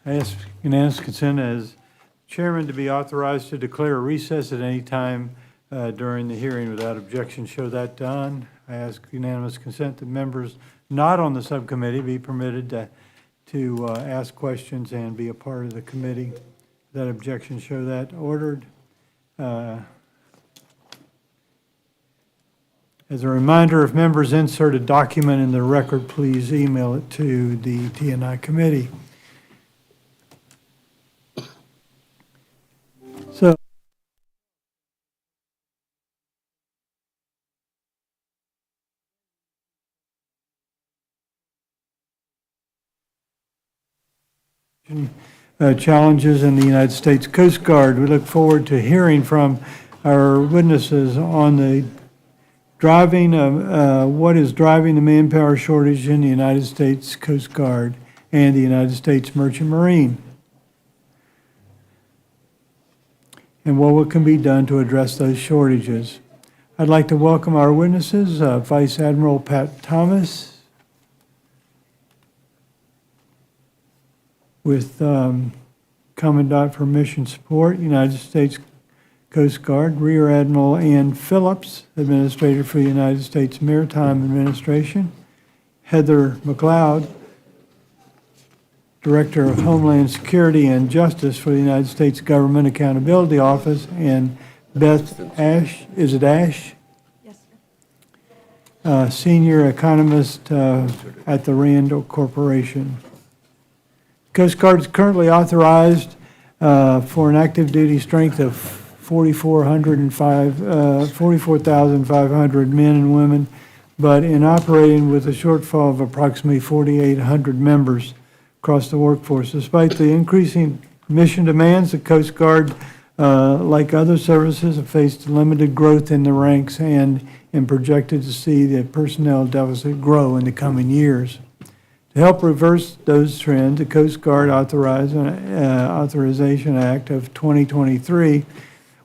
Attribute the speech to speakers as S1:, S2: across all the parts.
S1: I ask unanimous consent as chairman to be authorized to declare a recess at any time during the hearing without objection. Show that done. I ask unanimous consent that members not on the subcommittee be permitted to ask questions and be a part of the committee. Without objection, show that ordered. As a reminder, if members insert a document in the record, please email it to the T&I committee. So, challenges in the United States Coast Guard. We look forward to hearing from our witnesses on the what is driving the manpower shortage in the United States Coast Guard and the United States Merchant Marine, and what can be done to address those shortages. I'd like to welcome our witnesses, Vice Admiral Pat Thomas, with Commandant for Mission Support, United States Coast Guard, Rear Admiral Ann Phillips, Administrator for the United States Maritime Administration, Heather McLeod, Director of Homeland Security and Justice for the United States Government Accountability Office, and Beth Ash, is it Ash?
S2: Yes, sir.
S1: Senior Economist at the Randall Corporation. Coast Guard is currently authorized for an active duty strength of 44,500 men and women, but in operating with a shortfall of approximately 4,800 members across the workforce. Despite the increasing mission demands, the Coast Guard, like other services, have faced limited growth in the ranks and projected to see the personnel deficit grow in the coming years. To help reverse those trends, the Coast Guard Authorization Act of 2023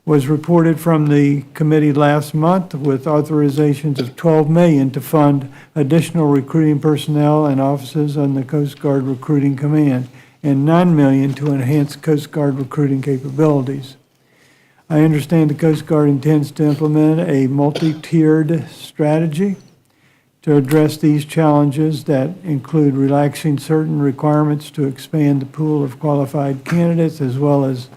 S1: was reported from the committee last month, with authorizations of $12 million to fund additional recruiting personnel and offices on the Coast Guard Recruiting Command, and $9 million to enhance Coast Guard recruiting capabilities. I understand the Coast Guard intends to implement a multi-tiered strategy to address these challenges that include relaxing certain requirements to expand the pool of qualified candidates, as well as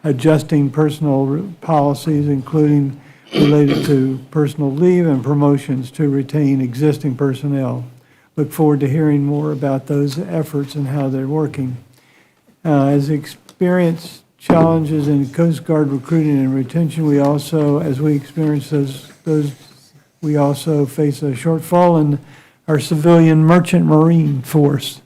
S1: adjusting personal policies, including related to personal leave and promotions to retain existing personnel. Look forward to hearing more about those efforts and how they're working. As experience challenges in Coast Guard recruiting and retention, we also, as we experience we also face a shortfall in our civilian merchant marine force.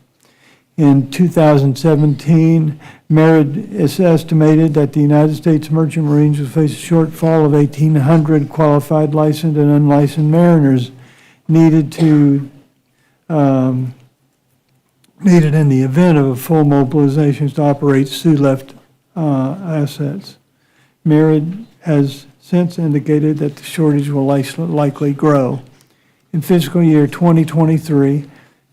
S1: In 2017, Merit is estimated that the United States Merchant Marines will face a shortfall of 1,800 qualified licensed and unlicensed mariners needed in the event of a full mobilization to operate SULEFT assets. Merit has since indicated that the shortage will likely grow. In fiscal year 2023,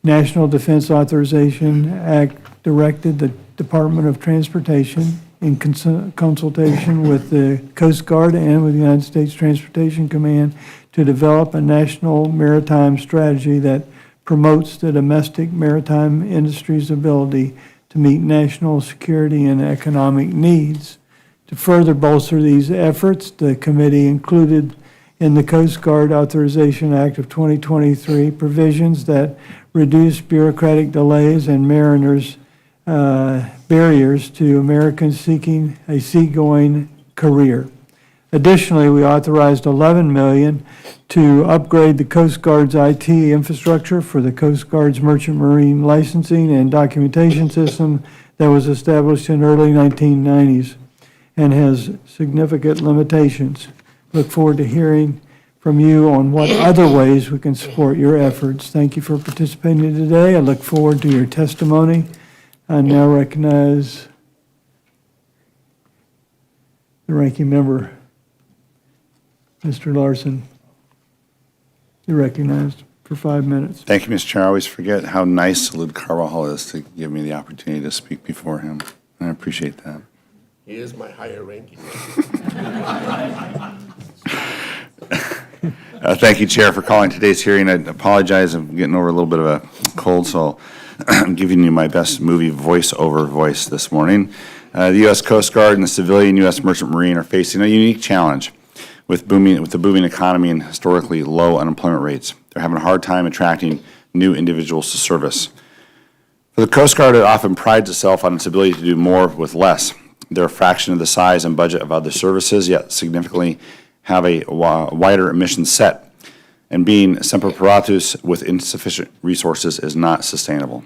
S1: National Defense Authorization Act directed the Department of Transportation, in consultation with the Coast Guard and with the United States Transportation Command, to develop a national maritime strategy that promotes the domestic maritime industry's ability to meet national security and economic needs. To further bolster these efforts, the committee included in the Coast Guard Authorization Act of 2023 provisions that reduce bureaucratic delays and mariners' barriers to Americans seeking a seagoing career. Additionally, we authorized $11 million to upgrade the Coast Guard's IT infrastructure for the Coast Guard's Merchant Marine licensing and documentation system that was established in early 1990s and has significant limitations. Look forward to hearing from you on what other ways we can support your efforts. Thank you for participating today. I look forward to your testimony. I now recognize the ranking member, Mr. Larson. You're recognized. for 5 minutes.
S3: Thank you, Mr. Chair. I always forget how nice Salud Carvajal is to give me the opportunity to speak before him. I appreciate that.
S4: He is my higher ranking.
S3: Thank you, Chair, for calling today's hearing. I apologize. I'm getting over a little bit of a cold, so I'm giving you my best movie voiceover voice this morning. The U.S. Coast Guard and the civilian U.S. Merchant Marine are facing a unique challenge with the booming economy and historically low unemployment rates. They're having a hard time attracting new individuals to service. For the Coast Guard, it often prides itself on its ability to do more with less. They're a fraction of the size and budget of other services, yet significantly have a wider mission set. And being semper paratus with insufficient resources is not sustainable.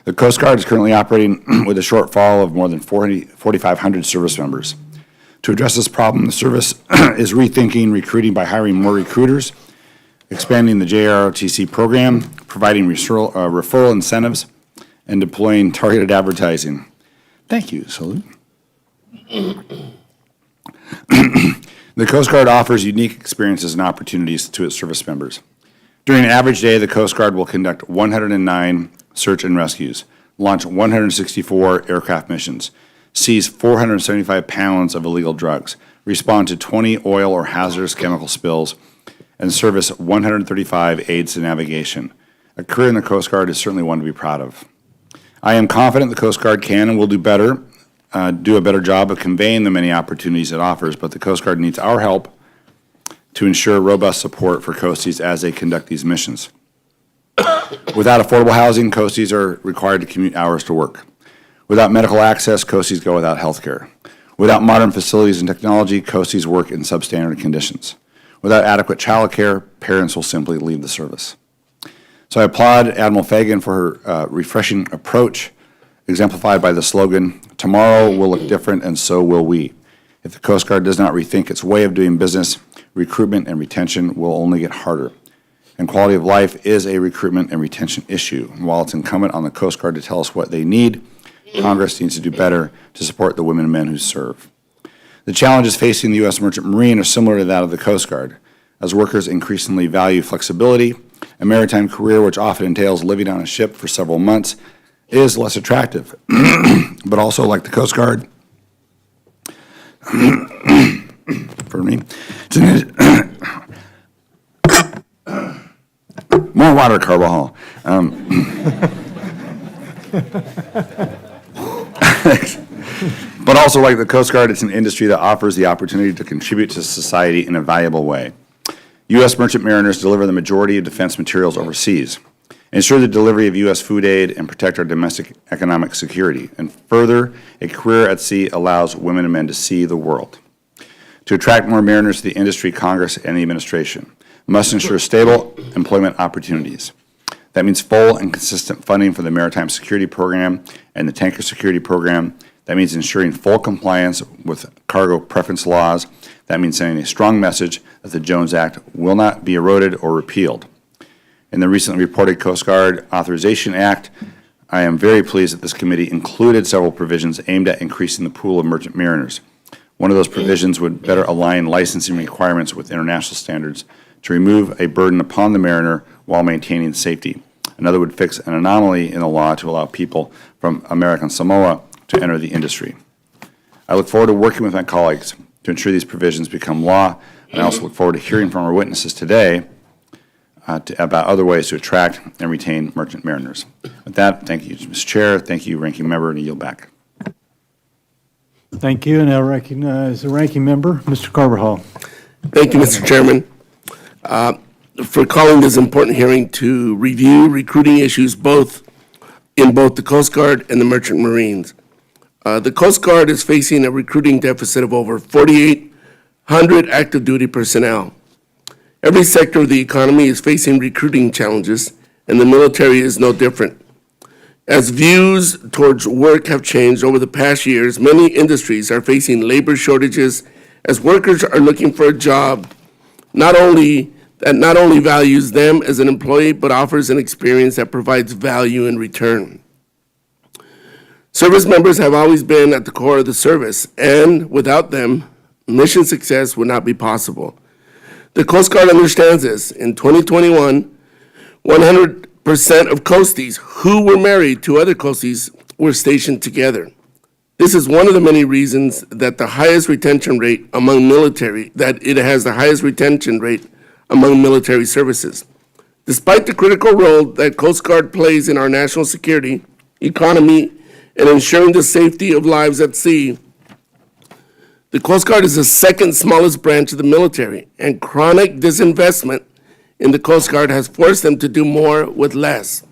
S3: The Coast Guard is currently operating with a shortfall of more than 4,500 service members. To address this problem, the service is rethinking recruiting by hiring more recruiters, expanding the JROTC program, providing referral incentives, and deploying targeted advertising. Thank you, Salud. The Coast Guard offers unique experiences and opportunities to its service members. During an average day, the Coast Guard will conduct 109 search and rescues, launch 164 aircraft missions, seize 475 pounds of illegal drugs, respond to 20 oil or hazardous chemical spills, and service 135 aids to navigation. A career in the Coast Guard is certainly one to be proud of. I am confident the Coast Guard can and will do a better job of conveying the many opportunities it offers, but the Coast Guard needs our help to ensure robust support for coasties as they conduct these missions. Without affordable housing, coasties are required to commute hours to work. Without medical access, coasties go without health care. Without modern facilities and technology, coasties work in substandard conditions. Without adequate childcare, parents will simply leave the service. So I applaud Admiral Fagan for her refreshing approach, exemplified by the slogan, "Tomorrow will look different and so will we." If the Coast Guard does not rethink its way of doing business, recruitment and retention will only get harder. And quality of life is a recruitment and retention issue. And while it's incumbent on the Coast Guard to tell us what they need, Congress needs to do better to support the women and men who serve. The challenges facing the U.S. Merchant Marine are similar to that of the Coast Guard. As workers increasingly value flexibility, a maritime career, which often entails living on a ship for several months, is less attractive. But also, like the Coast Guard, pardon me, more water, Carvajal. But also, like the Coast Guard, it's an industry that offers the opportunity to contribute to society in a valuable way. U.S. merchant mariners deliver the majority of defense materials overseas, ensure the delivery of U.S. food aid, and protect our domestic economic security. And further, a career at sea allows women and men to see the world. To attract more mariners to the industry, Congress and the administration must ensure stable employment opportunities. That means full and consistent funding for the Maritime Security Program and the Tanker Security Program. That means ensuring full compliance with cargo preference laws. That means sending a strong message that the Jones Act will not be eroded or repealed. In the recently reported Coast Guard Authorization Act, I am very pleased that this committee included several provisions aimed at increasing the pool of merchant mariners. One of those provisions would better align licensing requirements with international standards to remove a burden upon the mariner while maintaining safety. Another would fix an anomaly in the law to allow people from American Samoa to enter the industry. I look forward to working with my colleagues to ensure these provisions become law, and I also look forward to hearing from our witnesses today about other ways to attract and retain merchant mariners. With that, thank you, Mr. Chair. Thank you, Ranking Member, and I yield back.
S1: Thank you, and I'll recognize the ranking member, Mr. Carvajal.
S4: Thank you, Mr. Chairman, for calling this important hearing to review recruiting issues in both the Coast Guard and the Merchant Marines. The Coast Guard is facing a recruiting deficit of over 4,800 active duty personnel. Every sector of the economy is facing recruiting challenges, and the military is no different. As views towards work have changed over the past years, many industries are facing labor shortages as workers are looking for a job that not only values them as an employee, but offers an experience that provides value in return. Service members have always been at the core of the service, and without them, mission success would not be possible. The Coast Guard understands this. In 2021, 100% of Coasties who were married to other Coasties were stationed together. This is one of the many reasons that the highest retention rate among military, that it has the highest retention rate among military services. Despite the critical role that Coast Guard plays in our national security, economy, and ensuring the safety of lives at sea, the Coast Guard is the second smallest branch of the military, and chronic disinvestment in the Coast Guard has forced them to do more with less.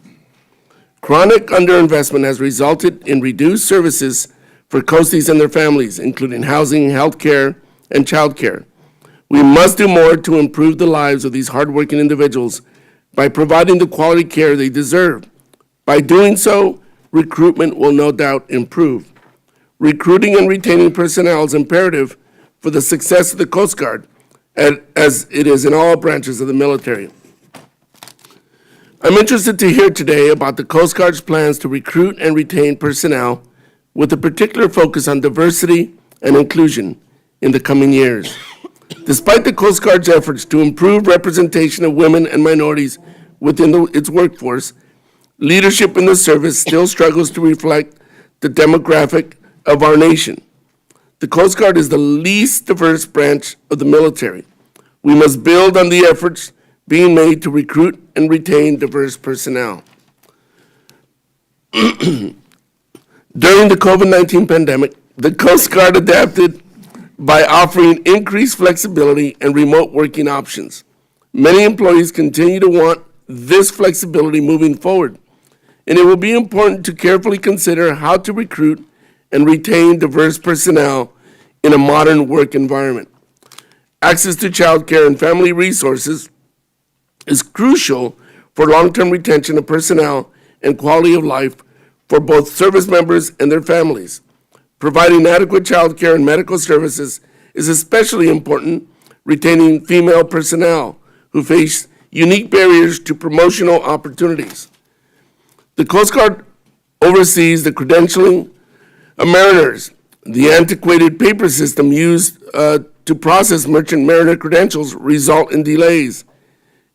S4: Chronic underinvestment has resulted in reduced services for Coasties and their families, including housing, health care, and child care. We must do more to improve the lives of these hardworking individuals by providing the quality care they deserve. By doing so, recruitment will no doubt improve. Recruiting and retaining personnel is imperative for the success of the Coast Guard, as it is in all branches of the military. I'm interested to hear today about the Coast Guard's plans to recruit and retain personnel with a particular focus on diversity and inclusion in the coming years. Despite the Coast Guard's efforts to improve representation of women and minorities within its workforce, leadership in the service still struggles to reflect the demographic of our nation. The Coast Guard is the least diverse branch of the military. We must build on the efforts being made to recruit and retain diverse personnel. During the COVID-19 pandemic, the Coast Guard adapted by offering increased flexibility and remote working options. Many employees continue to want this flexibility moving forward, and it will be important to carefully consider how to recruit and retain diverse personnel in a modern work environment. Access to childcare and family resources is crucial for long-term retention of personnel and quality of life for both service members and their families. Providing adequate childcare and medical services is especially important retaining female personnel who face unique barriers to promotional opportunities. The Coast Guard oversees the credentialing of mariners. The antiquated paper system used to process merchant mariner credentials result in delays.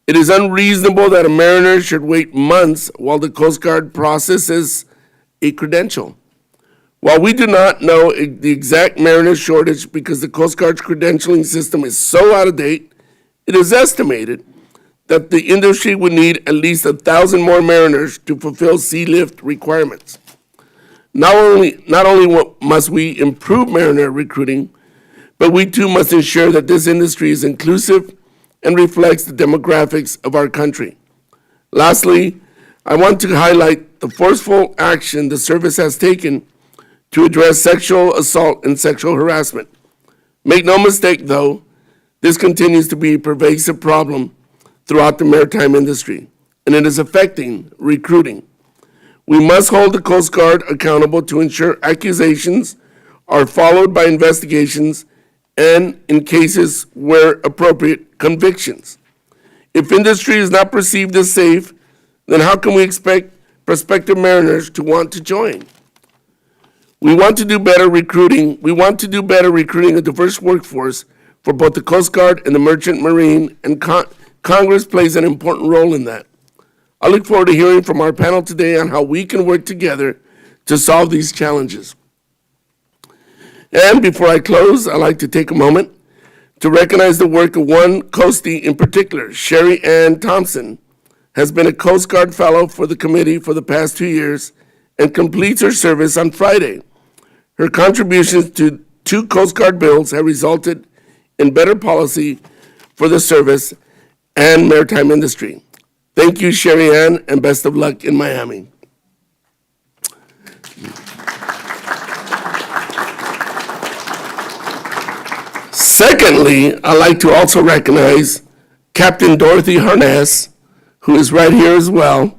S4: It is unreasonable that a mariner should wait months while the Coast Guard processes a credential. While we do not know the exact mariner shortage because the Coast Guard's credentialing system is so out of date, it is estimated that the industry would need at least 1,000 more mariners to fulfill sea lift requirements. Not only must we improve mariner recruiting, but we too must ensure that this industry is inclusive and reflects the demographics of our country. Lastly, I want to highlight the forceful action the service has taken to address sexual assault and sexual harassment. Make no mistake, though, this continues to be a pervasive problem throughout the maritime industry, and it is affecting recruiting. We must hold the Coast Guard accountable to ensure accusations are followed by investigations and, in cases where appropriate, convictions. If industry is not perceived as safe, then how can we expect prospective mariners to want to join? We want to do better recruiting a diverse workforce for both the Coast Guard and the Merchant Marine, and Congress plays an important role in that. I look forward to hearing from our panel today on how we can work together to solve these challenges. And before I close, I'd like to take a moment to recognize the work of one Coastie in particular. Sherry Ann Thompson has been a Coast Guard Fellow for the committee for the past 2 years and completes her service on Friday. Her contributions to 2 Coast Guard bills have resulted in better policy for the service and maritime industry. Thank you, Sherry Ann, and best of luck in Miami. Secondly, I'd like to also recognize Captain Dorothy Harness, who is right here as well.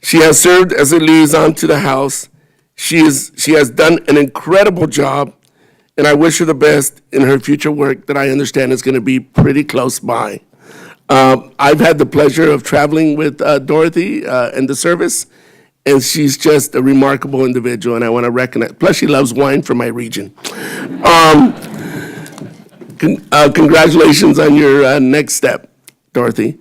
S4: She has served as a liaison to the House. She has done an incredible job, and I wish her the best in her future work that I understand is going to be pretty close by. I've had the pleasure of traveling with Dorothy and the service, and she's just a remarkable individual, and I want to recognize. Plus, she loves wine from my region. Congratulations on your next step, Dorothy.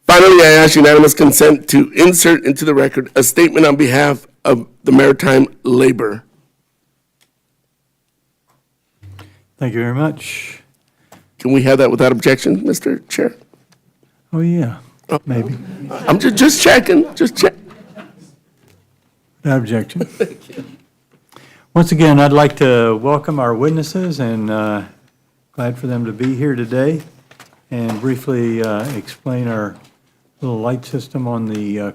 S4: Finally, I ask unanimous consent to insert into the record a statement on behalf of the maritime labor.
S1: Thank you very much.
S4: Can we have that without objection, Mr. Chair?
S1: Oh, yeah, maybe.
S4: I'm just checking, just check.
S1: Without objection. Once again, I'd like to welcome our witnesses and glad for them to be here today and briefly explain our little light system on the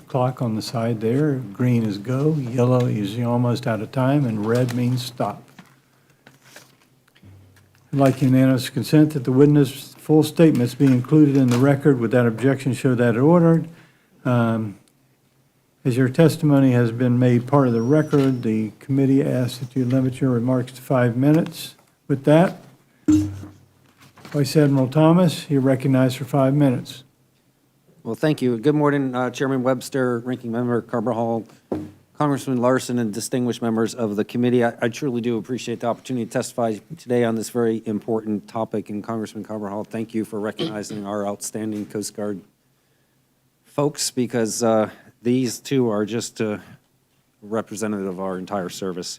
S1: clock on the side there. Green is go, yellow is you're almost out of time, and red means stop. I'd like unanimous consent that the witness' full statements be included in the record. Without objection, show that ordered. As your testimony has been made part of the record, the committee asks that you limit your remarks to 5 minutes. With that, Vice Admiral Thomas, you're recognized for 5 minutes.
S5: Well, thank you. Good morning, Chairman Webster, Ranking Member Carvajal, Congressman Larson, and distinguished members of the committee. I truly do appreciate the opportunity to testify today on this very important topic. And Congressman Carvajal, thank you for recognizing our outstanding Coast Guard folks, because these two are just representative of our entire service.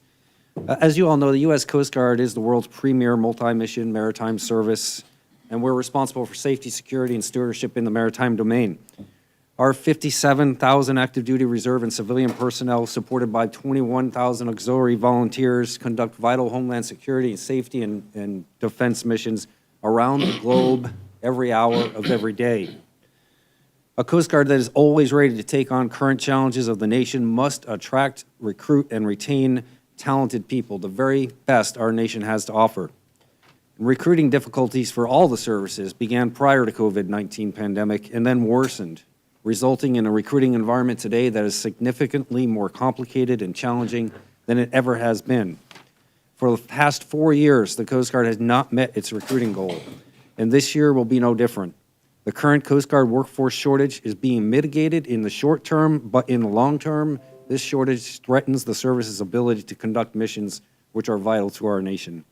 S5: As you all know, the U.S. Coast Guard is the world's premier multi-mission maritime service, and we're responsible for safety, security, and stewardship in the maritime domain. Our 57,000 active duty reserve and civilian personnel, supported by 21,000 auxiliary volunteers, conduct vital homeland security and safety and defense missions around the globe every hour of every day. A Coast Guard that is always ready to take on current challenges of the nation must attract, recruit, and retain talented people, the very best our nation has to offer. Recruiting difficulties for all the services began prior to COVID-19 pandemic and then worsened, resulting in a recruiting environment today that is significantly more complicated and challenging than it ever has been. For the past 4 years, the Coast Guard has not met its recruiting goal, and this year will be no different. The current Coast Guard workforce shortage is being mitigated in the short term, but in the long term, this shortage threatens the service's ability to conduct missions which are vital to our nation.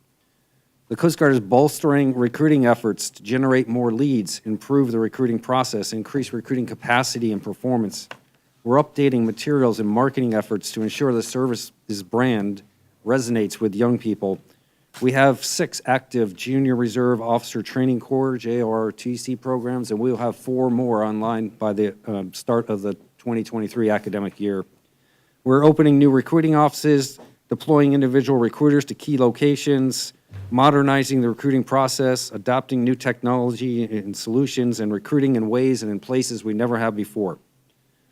S5: The Coast Guard is bolstering recruiting efforts to generate more leads, improve the recruiting process, increase recruiting capacity and performance. We're updating materials and marketing efforts to ensure the service's brand resonates with young people. We have 6 active Junior Reserve Officer Training Corps, JROTC programs, and we'll have 4 more online by the start of the 2023 academic year. We're opening new recruiting offices, deploying individual recruiters to key locations, modernizing the recruiting process, adopting new technology and solutions, and recruiting in ways and in places we never have before.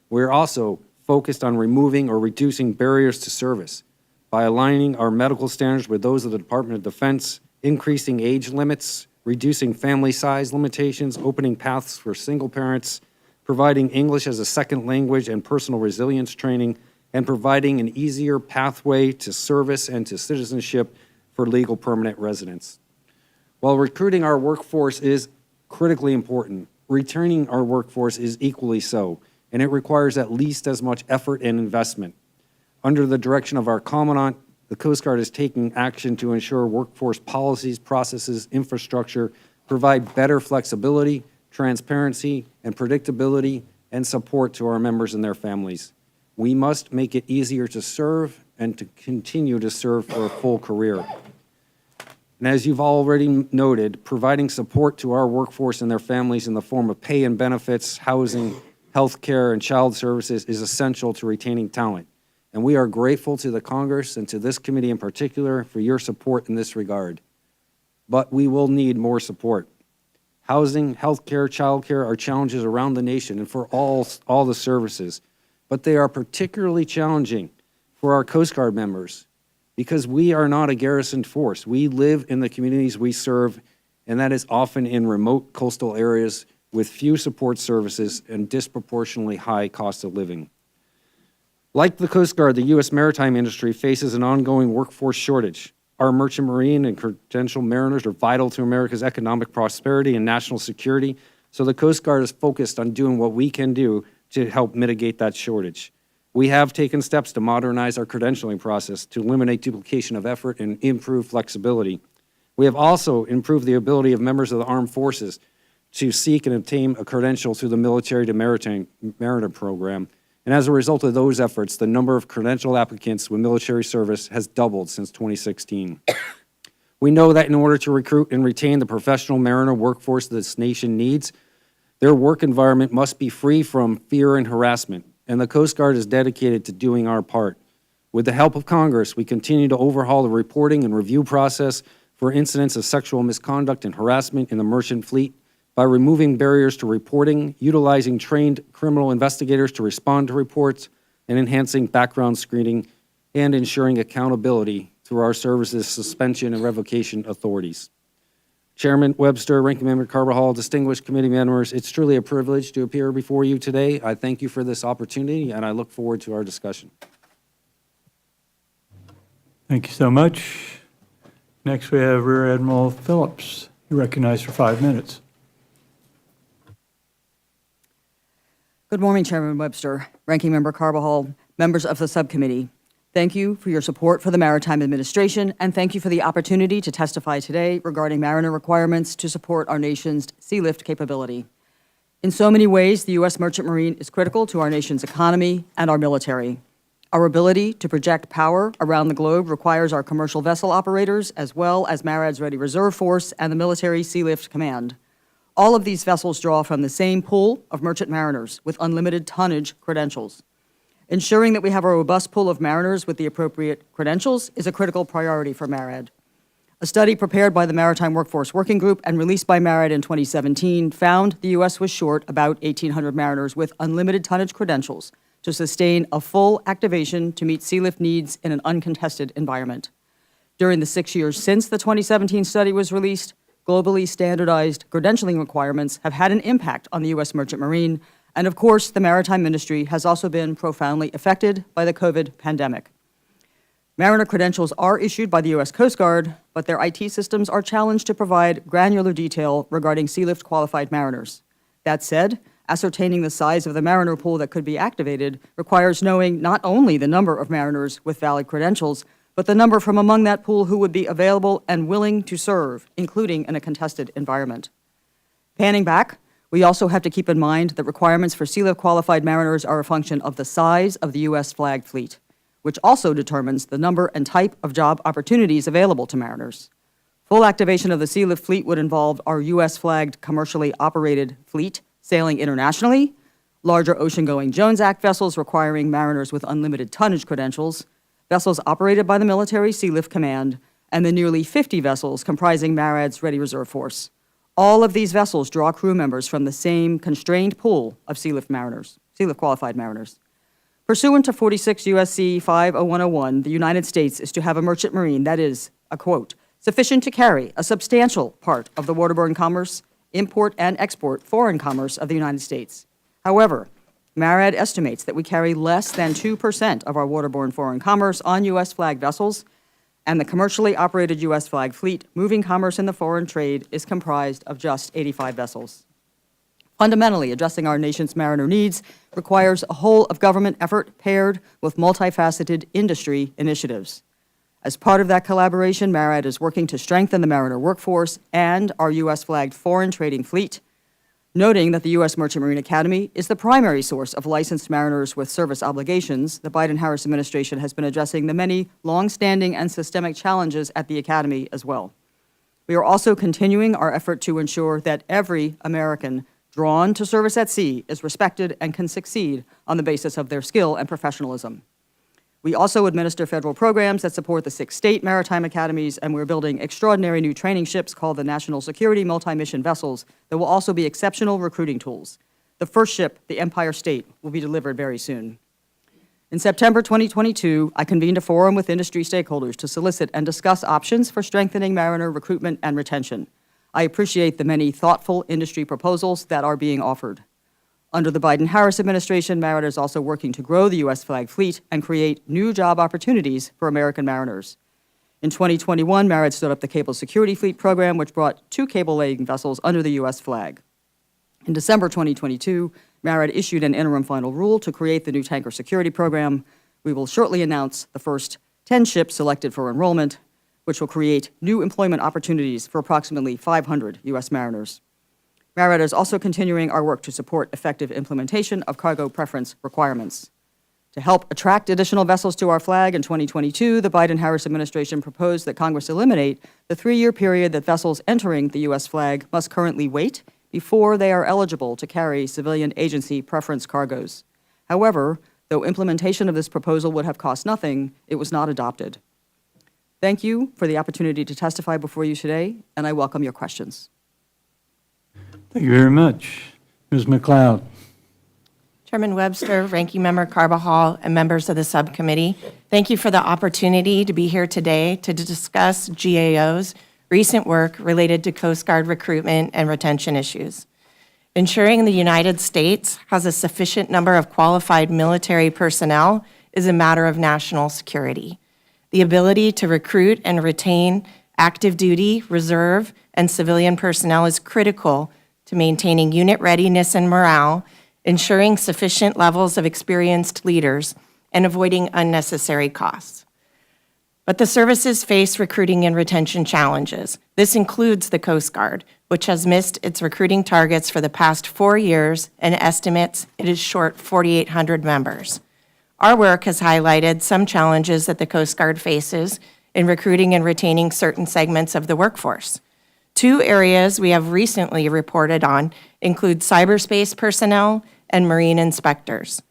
S5: We're also focused on removing or reducing barriers to service by aligning our medical standards with those of the Department of Defense, increasing age limits, reducing family size limitations, opening paths for single parents, providing English as a second language and personal resilience training, and providing an easier pathway to service and to citizenship for legal permanent residents. While recruiting our workforce is critically important, returning our workforce is equally so, and it requires at least as much effort and investment. Under the direction of our Commandant, the Coast Guard is taking action to ensure workforce policies, processes, infrastructure provide better flexibility, transparency, and predictability and support to our members and their families. We must make it easier to serve and to continue to serve for a full career. And as you've already noted, providing support to our workforce and their families in the form of pay and benefits, housing, health care, and child services is essential to retaining talent. And we are grateful to the Congress and to this committee in particular for your support in this regard. But we will need more support. Housing, health care, child care are challenges around the nation and for all the services. But they are particularly challenging for our Coast Guard members because we are not a garrisoned force. We live in the communities we serve, and that is often in remote coastal areas with few support services and disproportionately high cost of living. Like the Coast Guard, the U.S. maritime industry faces an ongoing workforce shortage. Our merchant marine and credentialed mariners are vital to America's economic prosperity and national security, so the Coast Guard is focused on doing what we can do to help mitigate that shortage. We have taken steps to modernize our credentialing process to eliminate duplication of effort and improve flexibility. We have also improved the ability of members of the armed forces to seek and obtain a credential through the Military to Maritime Mariner Program. And as a result of those efforts, the number of credentialed applicants with military service has doubled since 2016. We know that in order to recruit and retain the professional mariner workforce this nation needs, their work environment must be free from fear and harassment, and the Coast Guard is dedicated to doing our part. With the help of Congress, we continue to overhaul the reporting and review process for incidents of sexual misconduct and harassment in the merchant fleet by removing barriers to reporting, utilizing trained criminal investigators to respond to reports, and enhancing background screening, and ensuring accountability through our service's suspension and revocation authorities. Chairman Webster, Ranking Member Carbajal, distinguished committee members, it's truly a privilege to appear before you today. I thank you for this opportunity, and I look forward to our discussion.
S1: Thank you so much. Next, we have Rear Admiral Phillips. You're recognized for 5 minutes.
S2: Good morning, Chairman Webster, Ranking Member Carbajal, members of the subcommittee. Thank you for your support for the Maritime Administration, and thank you for the opportunity to testify today regarding mariner requirements to support our nation's sea lift capability. In so many ways, the U.S. Merchant Marine is critical to our nation's economy and our military. Our ability to project power around the globe requires our commercial vessel operators, as well as MARAD's Ready Reserve Force and the Military Sea Lift Command. All of these vessels draw from the same pool of merchant mariners with unlimited tonnage credentials. Ensuring that we have a robust pool of mariners with the appropriate credentials is a critical priority for MARAD. A study prepared by the Maritime Workforce Working Group and released by MARAD in 2017 found the U.S. was short about 1,800 mariners with unlimited tonnage credentials to sustain a full activation to meet sea lift needs in an uncontested environment. During the 6 years since the 2017 study was released, globally standardized credentialing requirements have had an impact on the U.S. Merchant Marine, and of course, the maritime industry has also been profoundly affected by the COVID pandemic. Mariner credentials are issued by the U.S. Coast Guard, but their IT systems are challenged to provide granular detail regarding sea lift qualified mariners. That said, ascertaining the size of the mariner pool that could be activated requires knowing not only the number of mariners with valid credentials, but the number from among that pool who would be available and willing to serve, including in a contested environment. Panning back, we also have to keep in mind that requirements for sea lift qualified mariners are a function of the size of the U.S. flagged fleet, which also determines the number and type of job opportunities available to mariners. Full activation of the sea lift fleet would involve our U.S. flagged commercially operated fleet sailing internationally, larger ocean-going Jones Act vessels requiring mariners with unlimited tonnage credentials, vessels operated by the Military Sea Lift Command, and the nearly 50 vessels comprising MARAD's Ready Reserve Force. All of these vessels draw crew members from the same constrained pool of sea lift qualified mariners. Pursuant to 46 U.S.C. 50101, the United States is to have a merchant marine that is, a quote, sufficient to carry a substantial part of the waterborne commerce, import and export foreign commerce of the United States. However, MARAD estimates that we carry less than 2% of our waterborne foreign commerce on U.S. flagged vessels, and the commercially operated U.S. flagged fleet moving commerce in the foreign trade is comprised of just 85 vessels. Fundamentally, addressing our nation's mariner needs requires a whole of government effort paired with multifaceted industry initiatives. As part of that collaboration, MARAD is working to strengthen the mariner workforce and our U.S. flagged foreign trading fleet, noting that the U.S. Merchant Marine Academy is the primary source of licensed mariners with service obligations. The Biden-Harris administration has been addressing the many long-standing and systemic challenges at the Academy as well. We are also continuing our effort to ensure that every American drawn to service at sea is respected and can succeed on the basis of their skill and professionalism. We also administer federal programs that support the 6 state maritime academies, and we're building extraordinary new training ships called the National Security Multi-Mission Vessels that will also be exceptional recruiting tools. The first ship, the Empire State, will be delivered very soon. In September 2022, I convened a forum with industry stakeholders to solicit and discuss options for strengthening mariner recruitment and retention. I appreciate the many thoughtful industry proposals that are being offered. Under the Biden-Harris administration, MARAD is also working to grow the U.S. flagged fleet and create new job opportunities for American mariners. In 2021, MARAD stood up the Cable Security Fleet Program, which brought 2 cable-laying vessels under the U.S. flag. In December 2022, MARAD issued an interim final rule to create the new Tanker Security Program. We will shortly announce the first 10 ships selected for enrollment, which will create new employment opportunities for approximately 500 U.S. mariners. Marietta is also continuing our work to support effective implementation of cargo preference requirements. To help attract additional vessels to our flag in 2022, the Biden-Harris administration proposed that Congress eliminate the 3-year period that vessels entering the U.S. flag must currently wait before they are eligible to carry civilian agency preference cargoes. However, though implementation of this proposal would have cost nothing, it was not adopted. Thank you for the opportunity to testify before you today, and I welcome your questions.
S1: Thank you very much. Ms. McLeod.
S6: Chairman Webster, Ranking Member Carbajal, and members of the subcommittee, thank you for the opportunity to be here today to discuss GAO's recent work related to Coast Guard recruitment and retention issues. Ensuring the United States has a sufficient number of qualified military personnel is a matter of national security. The ability to recruit and retain active duty, reserve, and civilian personnel is critical to maintaining unit readiness and morale, ensuring sufficient levels of experienced leaders, and avoiding unnecessary costs. But the services face recruiting and retention challenges. This includes the Coast Guard, which has missed its recruiting targets for the past 4 years and estimates it is short 4,800 members. Our work has highlighted some challenges that the Coast Guard faces in recruiting and retaining certain segments of the workforce. 2 areas we have recently reported on include cyberspace personnel and marine inspectors.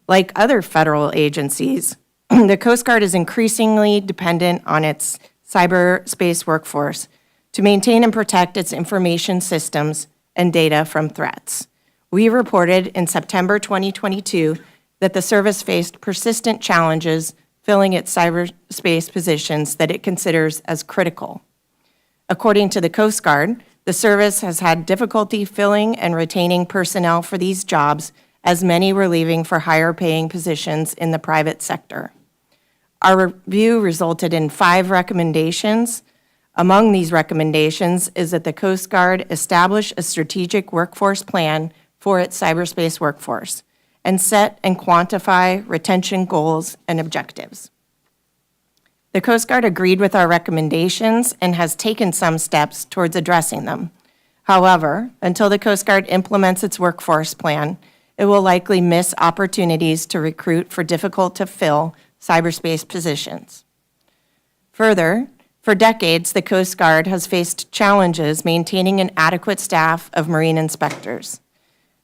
S6: Like other federal agencies, the Coast Guard is increasingly dependent on its cyberspace workforce to maintain and protect its information systems and data from threats. We reported in September 2022 that the service faced persistent challenges filling its cyberspace positions that it considers as critical. According to the Coast Guard, the service has had difficulty filling and retaining personnel for these jobs, as many were leaving for higher-paying positions in the private sector. Our review resulted in 5 recommendations. Among these recommendations is that the Coast Guard establish a strategic workforce plan for its cyberspace workforce and set and quantify retention goals and objectives. The Coast Guard agreed with our recommendations and has taken some steps towards addressing them. However, until the Coast Guard implements its workforce plan, it will likely miss opportunities to recruit for difficult-to-fill cyberspace positions. Further, for decades, the Coast Guard has faced challenges maintaining an adequate staff of marine inspectors.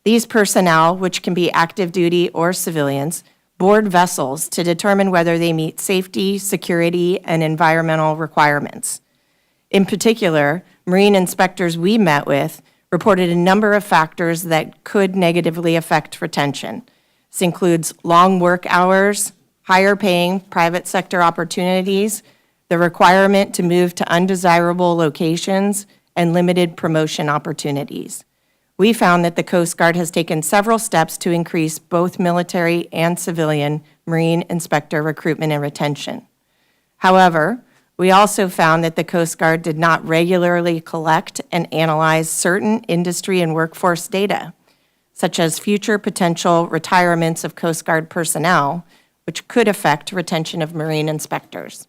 S6: These personnel, which can be active duty or civilians, board vessels to determine whether they meet safety, security, and environmental requirements. In particular, marine inspectors we met with reported a number of factors that could negatively affect retention. This includes long work hours, higher paying private sector opportunities, the requirement to move to undesirable locations, and limited promotion opportunities. We found that the Coast Guard has taken several steps to increase both military and civilian marine inspector recruitment and retention. However, we also found that the Coast Guard did not regularly collect and analyze certain industry and workforce data, such as future potential retirements of Coast Guard personnel, which could affect retention of marine inspectors.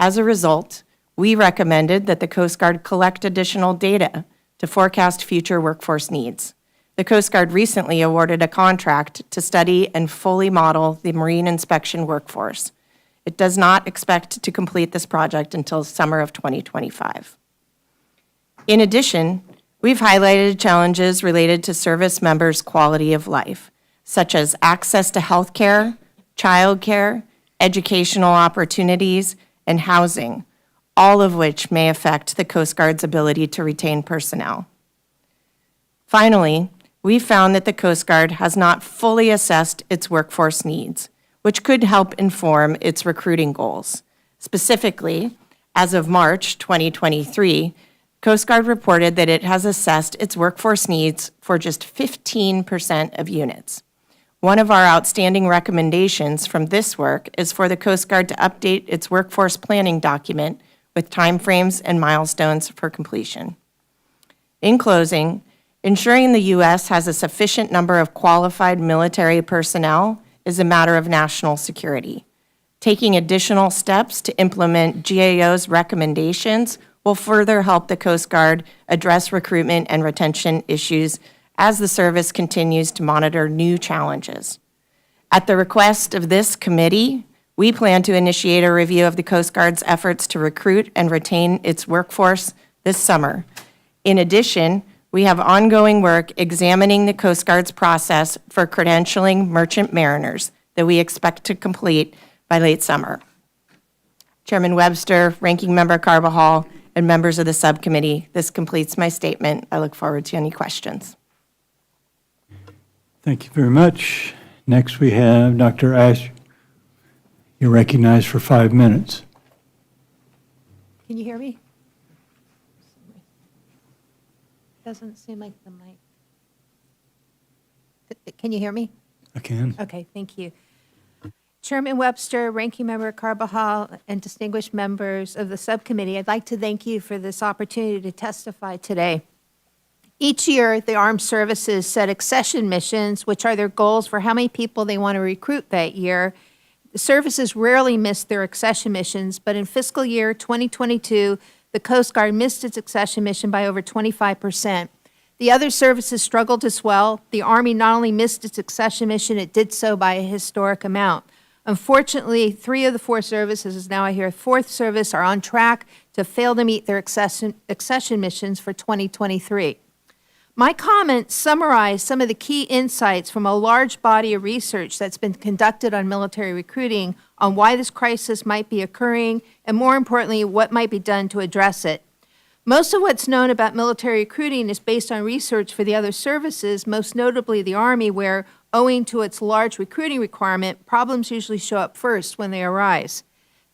S6: As a result, we recommended that the Coast Guard collect additional data to forecast future workforce needs. The Coast Guard recently awarded a contract to study and fully model the marine inspection workforce. It does not expect to complete this project until summer of 2025. In addition, we've highlighted challenges related to service members' quality of life, such as access to health care, childcare, educational opportunities, and housing, all of which may affect the Coast Guard's ability to retain personnel. Finally, we found that the Coast Guard has not fully assessed its workforce needs, which could help inform its recruiting goals. Specifically, as of March 2023, Coast Guard reported that it has assessed its workforce needs for just 15% of units. One of our outstanding recommendations from this work is for the Coast Guard to update its workforce planning document with timeframes and milestones for completion. In closing, ensuring the U.S. has a sufficient number of qualified military personnel is a matter of national security. Taking additional steps to implement GAO's recommendations will further help the Coast Guard address recruitment and retention issues as the service continues to monitor new challenges. At the request of this committee, we plan to initiate a review of the Coast Guard's efforts to recruit and retain its workforce this summer. In addition, we have ongoing work examining the Coast Guard's process for credentialing merchant mariners that we expect to complete by late summer. Chairman Webster, Ranking Member Carbajal, and members of the subcommittee, this completes my statement. I look forward to any questions.
S1: Thank you very much. Next, we have Dr. Ash. You're recognized for 5 minutes.
S7: Can you hear me? Doesn't seem like the mic. Can you hear me?
S1: I can.
S7: Okay, thank you. Chairman Webster, Ranking Member Carbajal, and distinguished members of the subcommittee, I'd like to thank you for this opportunity to testify today. Each year, the armed services set accession missions, which are their goals for how many people they want to recruit that year. The services rarely miss their accession missions, but in fiscal year 2022, the Coast Guard missed its accession mission by over 25%. The other services struggled as well. The Army not only missed its accession mission, it did so by a historic amount. Unfortunately, 3 of the 4 services, as now I hear a 4th service, are on track to fail to meet their accession missions for 2023. My comments summarize some of the key insights from a large body of research that's been conducted on military recruiting on why this crisis might be occurring, and more importantly, what might be done to address it. Most of what's known about military recruiting is based on research for the other services, most notably the Army, where, owing to its large recruiting requirement, problems usually show up first when they arise.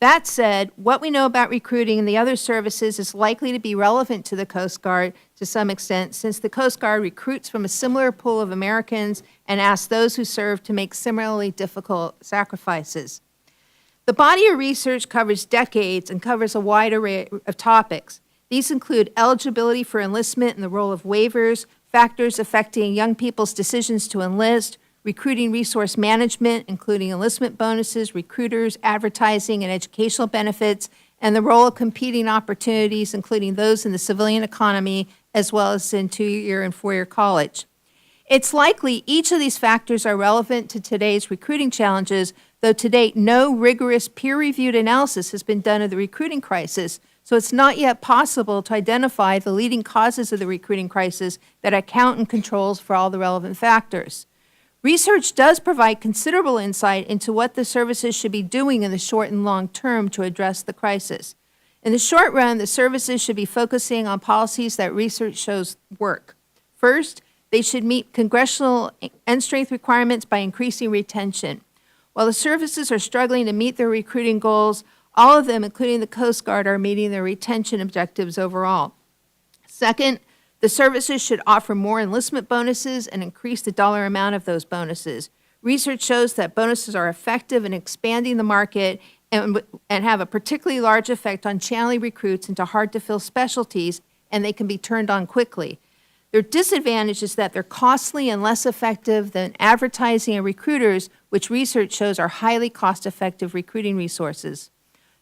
S7: That said, what we know about recruiting in the other services is likely to be relevant to the Coast Guard to some extent, since the Coast Guard recruits from a similar pool of Americans and asks those who serve to make similarly difficult sacrifices. The body of research covers decades and covers a wide array of topics. These include eligibility for enlistment and the role of waivers, factors affecting young people's decisions to enlist, recruiting resource management, including enlistment bonuses, recruiters, advertising, and educational benefits, and the role of competing opportunities, including those in the civilian economy, as well as in 2-year and 4-year college. It's likely each of these factors are relevant to today's recruiting challenges, though to date no rigorous peer-reviewed analysis has been done of the recruiting crisis, so it's not yet possible to identify the leading causes of the recruiting crisis that account and controls for all the relevant factors. Research does provide considerable insight into what the services should be doing in the short and long term to address the crisis. In the short run, the services should be focusing on policies that research shows work. First, they should meet congressional end strength requirements by increasing retention. While the services are struggling to meet their recruiting goals, all of them, including the Coast Guard, are meeting their retention objectives overall. Second, the services should offer more enlistment bonuses and increase the dollar amount of those bonuses. Research shows that bonuses are effective in expanding the market and have a particularly large effect on channeling recruits into hard-to-fill specialties, and they can be turned on quickly. Their disadvantage is that they're costly and less effective than advertising and recruiters, which research shows are highly cost-effective recruiting resources.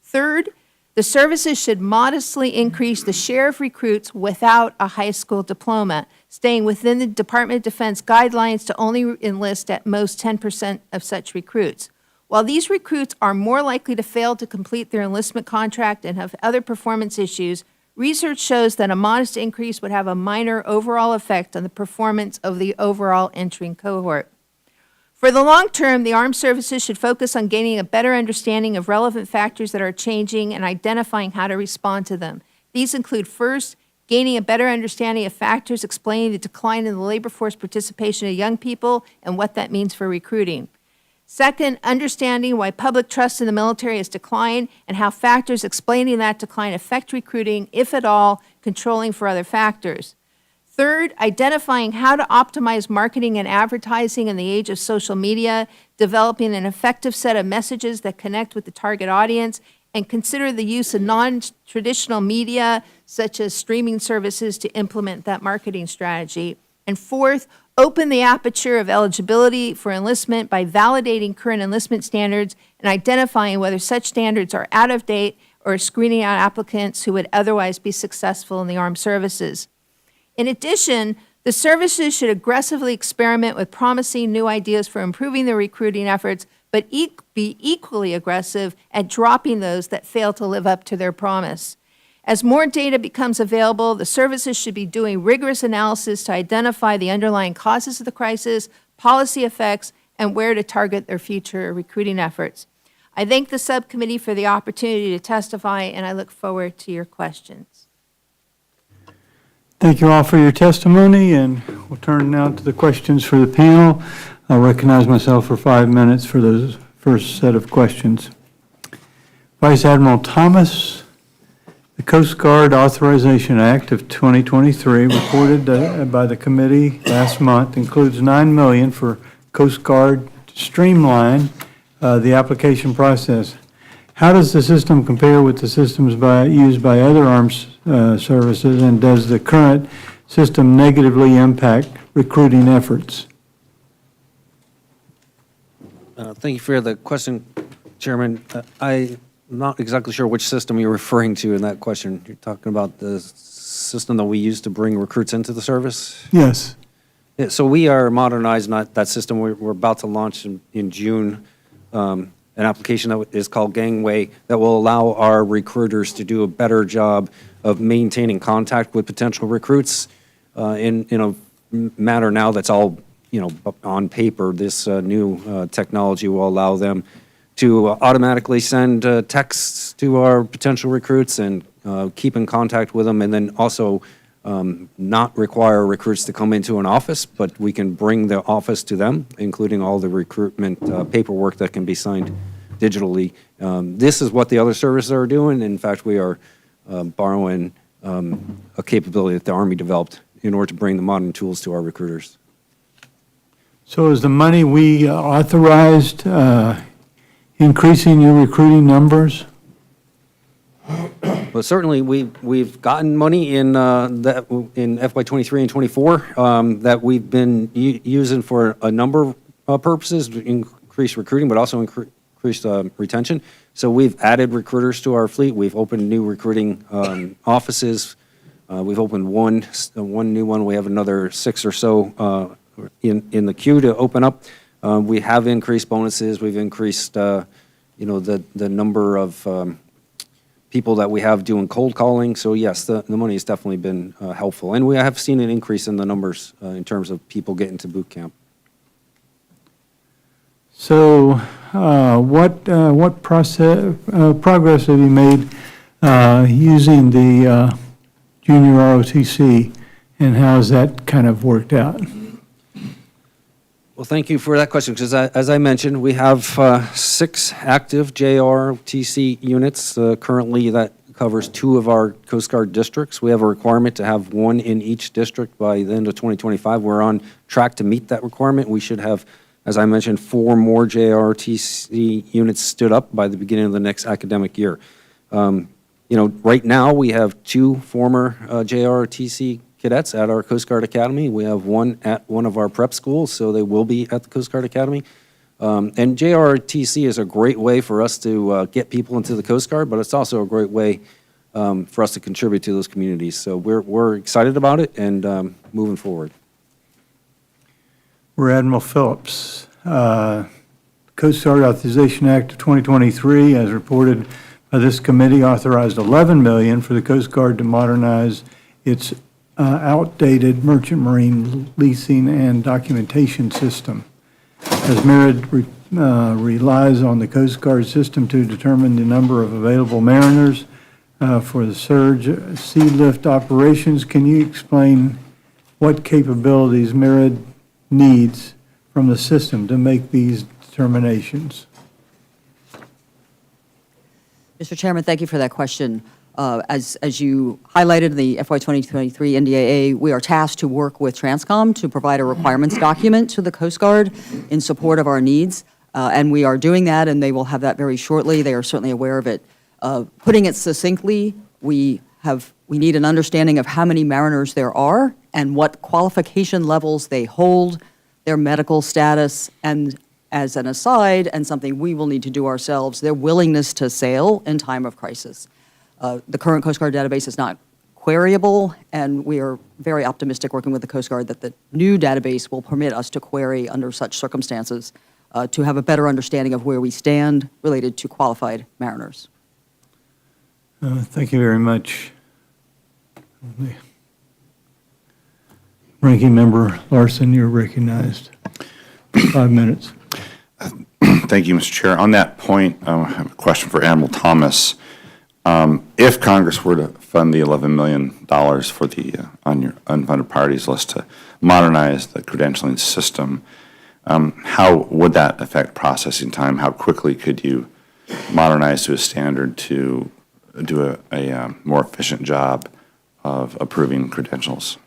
S7: Third, the services should modestly increase the share of recruits without a high school diploma, staying within the Department of Defense guidelines to only enlist at most 10% of such recruits. While these recruits are more likely to fail to complete their enlistment contract and have other performance issues, research shows that a modest increase would have a minor overall effect on the performance of the overall entering cohort. For the long term, the armed services should focus on gaining a better understanding of relevant factors that are changing and identifying how to respond to them. These include, first, gaining a better understanding of factors explaining the decline in the labor force participation of young people and what that means for recruiting. Second, understanding why public trust in the military has declined and how factors explaining that decline affect recruiting, if at all, controlling for other factors. Third, identifying how to optimize marketing and advertising in the age of social media, developing an effective set of messages that connect with the target audience, and consider the use of non-traditional media, such as streaming services, to implement that marketing strategy. And fourth, open the aperture of eligibility for enlistment by validating current enlistment standards and identifying whether such standards are out of date or screening out applicants who would otherwise be successful in the armed services. In addition, the services should aggressively experiment with promising new ideas for improving their recruiting efforts, but be equally aggressive at dropping those that fail to live up to their promise. As more data becomes available, the services should be doing rigorous analysis to identify the underlying causes of the crisis, policy effects, and where to target their future recruiting efforts. I thank the subcommittee for the opportunity to testify, and I look forward to your questions.
S1: Thank you all for your testimony, and we'll turn now to the questions for the panel. I'll recognize myself for 5 minutes for the first set of questions. Vice Admiral Thomas, the Coast Guard Authorization Act of 2023 reported by the committee last month includes $9 million for Coast Guard to streamline the application process. How does the system compare with the systems used by other armed services, and does the current system negatively impact recruiting efforts?
S5: Thank you for the question, Chairman. I'm not exactly sure which system you're referring to in that question. You're talking about the system that we use to bring recruits into the service?
S1: Yes.
S5: Yeah, so we are modernizing that system. We're about to launch in June an application that is called Gangway that will allow our recruiters to do a better job of maintaining contact with potential recruits in a manner now that's all on paper. This new technology will allow them to automatically send texts to our potential recruits and keep in contact with them, and then also not require recruits to come into an office, but we can bring the office to them, including all the recruitment paperwork that can be signed digitally. This is what the other services are doing. In fact, we are borrowing a capability that the Army developed in order to bring the modern tools to our recruiters.
S1: So is the money we authorized increasing your recruiting numbers?
S5: Well, certainly, we've gotten money in FY23 and 24 that we've been using for a number of purposes, increased recruiting, but also increased retention. So we've added recruiters to our fleet. We've opened new recruiting offices. We've opened one new one. We have another 6 or so in the queue to open up. We have increased bonuses. We've increased, the number of people that we have doing cold calling. So yes, the money has definitely been helpful. And we have seen an increase in the numbers in terms of people getting to boot camp.
S1: So what progress have you made using the junior ROTC, and how has that kind of worked out?
S5: Well, thank you for that question, because as I mentioned, we have 6 active JRTC units currently that covers 2 of our Coast Guard districts. We have a requirement to have 1 in each district by the end of 2025. We're on track to meet that requirement. We should have, as I mentioned, 4 more JRTC units stood up by the beginning of the next academic year. Right now we have 2 former JRTC cadets at our Coast Guard Academy. We have 1 at one of our prep schools, so they will be at the Coast Guard Academy. And JRTC is a great way for us to get people into the Coast Guard, but it's also a great way for us to contribute to those communities. So we're excited about it and moving forward.
S1: Rear Admiral Phillips, Coast Guard Authorization Act of 2023, as reported by this committee, authorized $11 million for the Coast Guard to modernize its outdated merchant marine leasing and documentation system. As Merit relies on the Coast Guard system to determine the number of available mariners for the surge sea lift operations, can you explain what capabilities Merit needs from the system to make these determinations?
S2: Mr. Chairman, thank you for that question. As you highlighted in the FY 2023 NDAA, we are tasked to work with Transcom to provide a requirements document to the Coast Guard in support of our needs, and we are doing that, and they will have that very shortly. They are certainly aware of it. Putting it succinctly, we need an understanding of how many mariners there are and what qualification levels they hold, their medical status, and as an aside, and something we will need to do ourselves, their willingness to sail in time of crisis. The current Coast Guard database is not queryable, and we are very optimistic working with the Coast Guard that the new database will permit us to query under such circumstances to have a better understanding of where we stand related to qualified mariners.
S1: Thank you very much. Ranking Member Larson, you're recognized. 5 minutes.
S3: Thank you, Mr. Chair. On that point, I have a question for Admiral Thomas. If Congress were to fund the $11 million for the on your unfunded priorities list to modernize the credentialing system, how would that affect processing time? How quickly could you modernize to a standard to do a more efficient job of approving credentials?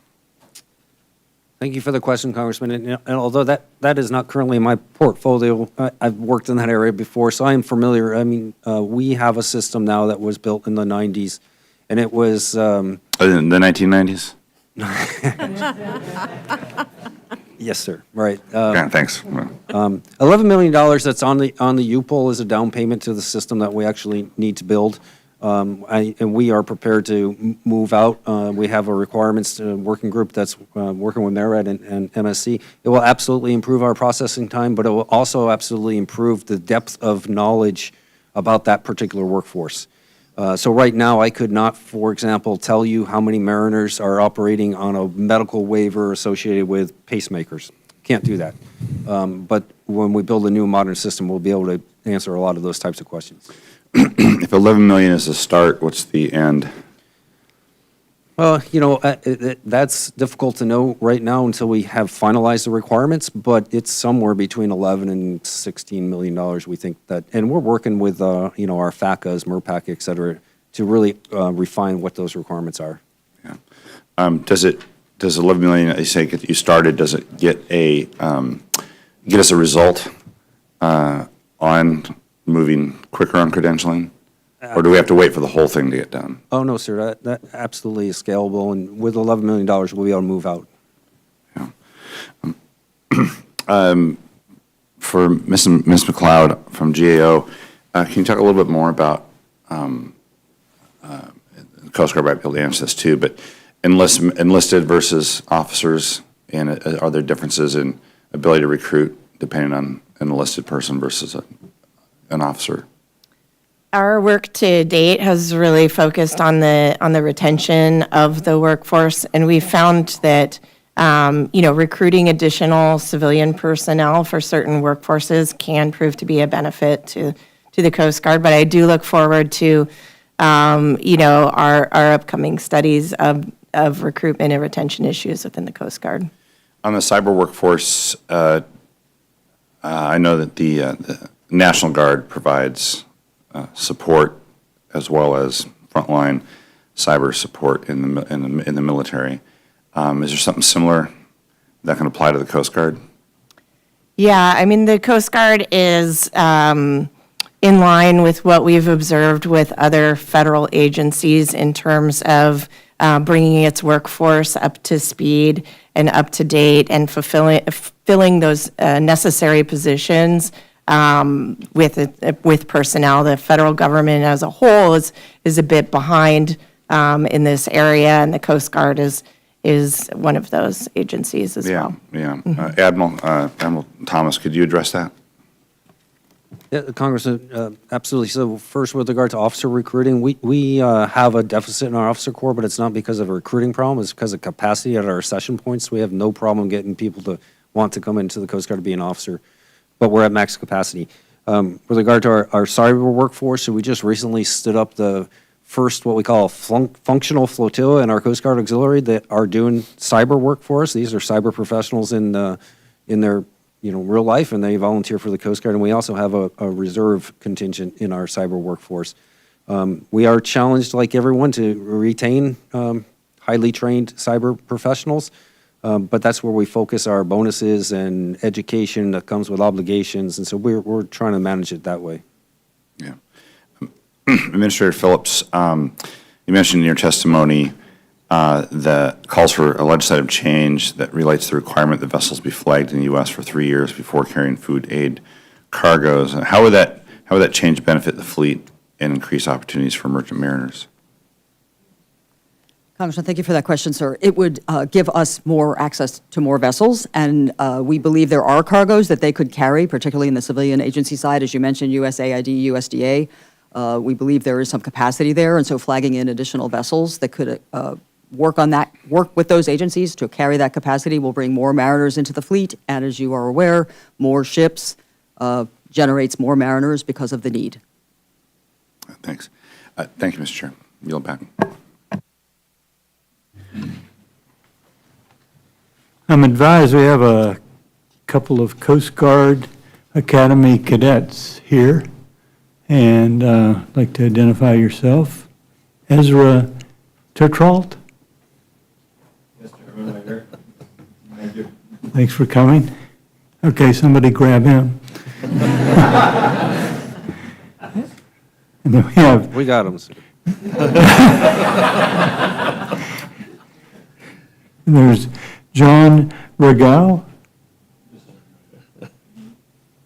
S5: Thank you for the question, Congressman. And although that is not currently in my portfolio, I've worked in that area before, so I am familiar. I mean, we have a system now that was built in the 90s, and it was...
S3: In the 1990s?
S5: Yes, sir, right.
S3: Okay, thanks.
S5: $11 million that's on the UPOL is a down payment to the system that we actually need to build. And we are prepared to move out. We have a requirements working group that's working with MARAD and MSC. It will absolutely improve our processing time, but it will also absolutely improve the depth of knowledge about that particular workforce. So right now, I could not, for example, tell you how many mariners are operating on a medical waiver associated with pacemakers. Can't do that. But when we build a new modern system, we'll be able to answer a lot of those types of questions.
S3: If 11 million is the start, what's the end?
S5: Well, you know, that's difficult to know right now until we have finalized the requirements, but it's somewhere between 11 and $16 million, we think that, and we're working with, you know, our FACAs, MERPAC, et cetera, to really refine what those requirements are.
S3: Yeah. Does 11 million, you say get you started, does it get us a result on moving quicker on credentialing? Or do we have to wait for the whole thing to get done?
S5: Oh, no, sir, that absolutely is scalable, and with $11 million, we'll be able to move out.
S3: Yeah. For Ms. McLeod from GAO, can you talk a little bit more about, the Coast Guard might be able to answer this too, but enlisted versus officers, and are there differences in ability to recruit depending on an enlisted person versus an officer?
S6: Our work to date has really focused on the retention of the workforce, and we found that recruiting additional civilian personnel for certain workforces can prove to be a benefit to the Coast Guard. But I do look forward to our upcoming studies of recruitment and retention issues within the Coast Guard.
S3: On the cyber workforce, I know that the National Guard provides support as well as frontline cyber support in the military. Is there something similar that can apply to the Coast Guard?
S6: Yeah, I mean, the Coast Guard is in line with what we've observed with other federal agencies in terms of bringing its workforce up to speed and up to date and filling those necessary positions with personnel. The federal government as a whole is a bit behind in this area, and the Coast Guard is one of those agencies as well.
S3: Yeah. Admiral Thomas, could you address that?
S5: Yeah, Congressman, absolutely. So first, with regard to officer recruiting, we have a deficit in our officer corps, but it's not because of a recruiting problem. It's because of capacity at our session points. We have no problem getting people to want to come into the Coast Guard to be an officer, but we're at max capacity. With regard to our cyber workforce, so we just recently stood up the first what we call a functional flotilla in our Coast Guard Auxiliary that are doing cyber work for us. These are cyber professionals in their real life, and they volunteer for the Coast Guard. And we also have a reserve contingent in our cyber workforce. We are challenged, like everyone, to retain highly trained cyber professionals, but that's where we focus our bonuses and education that comes with obligations, and so we're trying to manage it that way.
S3: Yeah. Administrator Phillips, you mentioned in your testimony that calls for a legislative change that relates to the requirement that vessels be flagged in the U.S. for 3 years before carrying food aid cargoes. How would that change benefit the fleet and increase opportunities for merchant mariners?
S2: Congressman, thank you for that question, sir. It would give us more access to more vessels, and we believe there are cargoes that they could carry, particularly in the civilian agency side, as you mentioned, USAID, USDA. We believe there is some capacity there, and so flagging in additional vessels that could work with those agencies to carry that capacity will bring more mariners into the fleet, and as you are aware, more ships generates more mariners because of the need.
S3: Thanks. Thank you, Mr. Chair. Yield back.
S1: I'm advised we have a couple of Coast Guard Academy cadets here, and I'd like to identify yourself. Ezra Tertrault?
S8: Yes, Chairman, right here. Thank you.
S1: Thanks for coming. Okay, somebody grab him. And then we have
S5: We got them, sir.
S1: There's John Regal.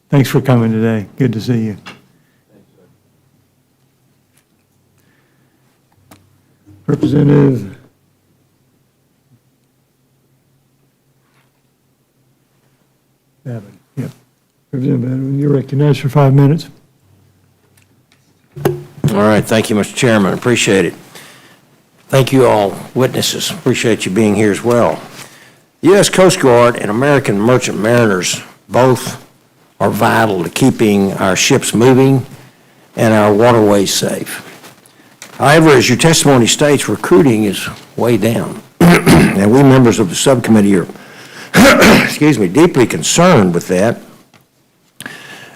S1: Thanks for coming today. Good to see you. Representative Babin. Yep. Representative Babin, you're recognized for 5 minutes.
S9: All right, thank you, Mr. Chairman, appreciate it. Thank you all witnesses, appreciate you being here as well. The U.S. Coast Guard and American merchant mariners both are vital to keeping our ships moving and our waterways safe. However, as your testimony states, recruiting is way down, and we members of the subcommittee are, deeply concerned with that.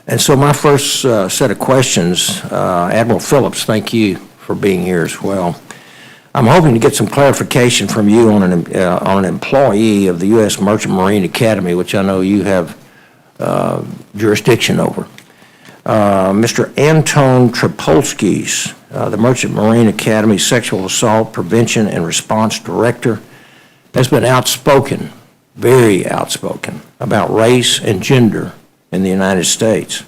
S9: And so my first set of questions, Admiral Phillips, thank you for being here as well. I'm hoping to get some clarification from you on an employee of the U.S. Merchant Marine Academy, which I know you have jurisdiction over. Mr. Anton Tripolsky's, the Merchant Marine Academy Sexual Assault Prevention and Response Director, has been outspoken, very outspoken, about race and gender in the United States.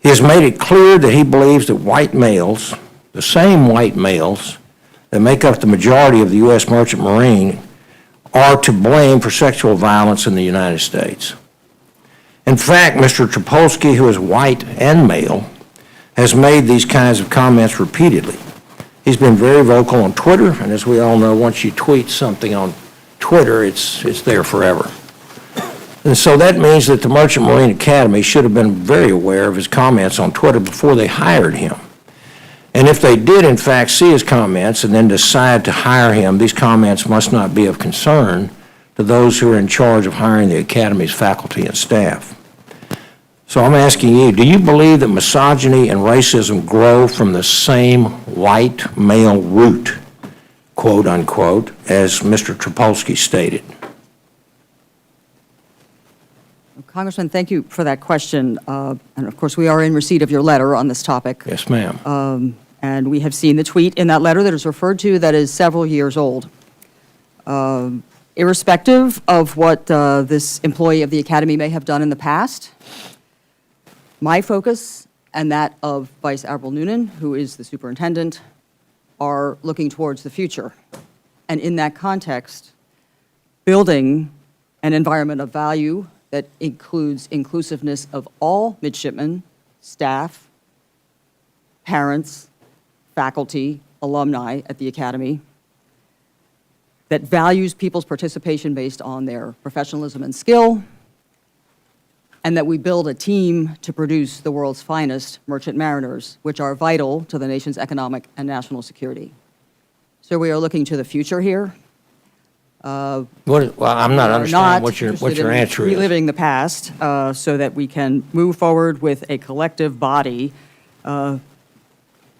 S9: He has made it clear that he believes that white males, the same white males that make up the majority of the U.S. Merchant Marine, are to blame for sexual violence in the United States. In fact, Mr. Tripolsky, who is white and male, has made these kinds of comments repeatedly. He's been very vocal on Twitter, and as we all know, once you tweet something on Twitter, it's there forever. And so that means that the Merchant Marine Academy should have been very aware of his comments on Twitter before they hired him. And if they did, in fact, see his comments and then decide to hire him, these comments must not be of concern to those who are in charge of hiring the Academy's faculty and staff. So I'm asking you, do you believe that misogyny and racism grow from the same white male root, quote unquote, as Mr. Tripolsky stated?
S2: Congressman, thank you for that question. And of course, we are in receipt of your letter on this topic.
S9: Yes, ma'am.
S2: And we have seen the tweet in that letter that is referred to that is several years old. Irrespective of what this employee of the Academy may have done in the past, my focus and that of Vice Admiral Noonan, who is the superintendent, are looking towards the future. And in that context, building an environment of value that includes inclusiveness of all midshipmen, staff, parents, faculty, alumni at the Academy, that values people's participation based on their professionalism and skill, and that we build a team to produce the world's finest merchant mariners, which are vital to the nation's economic and national security. So we are looking to the future here.
S9: Well, I'm not understanding what your answer is.
S2: Reliving the past so that we can move forward with a collective body to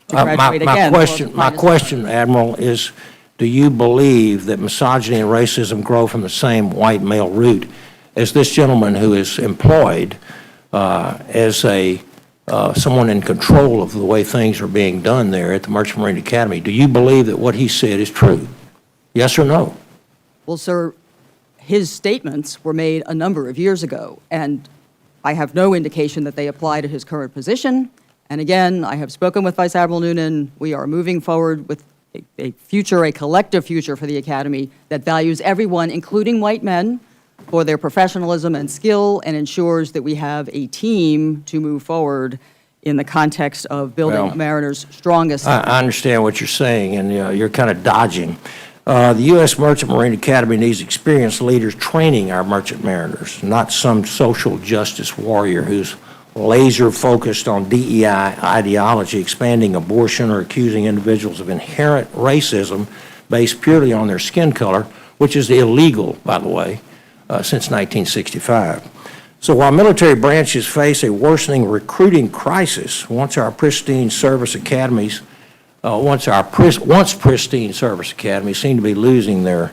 S2: graduate again.
S9: My question, Admiral, is do you believe that misogyny and racism grow from the same white male root as this gentleman who is employed as someone in control of the way things are being done there at the Merchant Marine Academy? Do you believe that what he said is true? Yes or no?
S2: Well, sir, his statements were made a number of years ago, and I have no indication that they apply to his current position. And again, I have spoken with Vice Admiral Noonan. We are moving forward with a future, a collective future for the Academy that values everyone, including white men, for their professionalism and skill, and ensures that we have a team to move forward in the context of building
S9: Well,
S2: Mariner's strongest.
S9: I understand what you're saying, and you're kind of dodging. The U.S. Merchant Marine Academy needs experienced leaders training our merchant mariners, not some social justice warrior who's laser-focused on DEI ideology, expanding abortion, or accusing individuals of inherent racism based purely on their skin color, which is illegal, by the way, since 1965. So while military branches face a worsening recruiting crisis, once pristine service academies seem to be losing their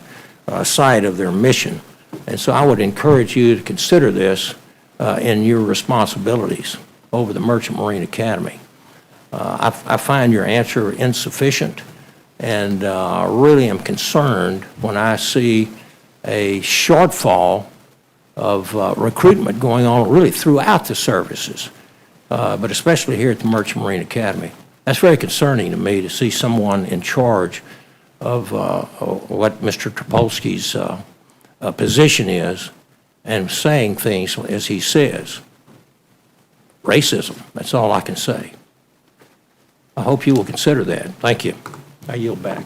S9: sight of their mission. And so I would encourage you to consider this in your responsibilities over the Merchant Marine Academy. I find your answer insufficient, and really am concerned when I see a shortfall of recruitment going on really throughout the services, but especially here at the Merchant Marine Academy. That's very concerning to me to see someone in charge of what Mr. Topolsky's position is and saying things as he says. Racism, that's all I can say. I hope you will consider that. Thank you. I yield back.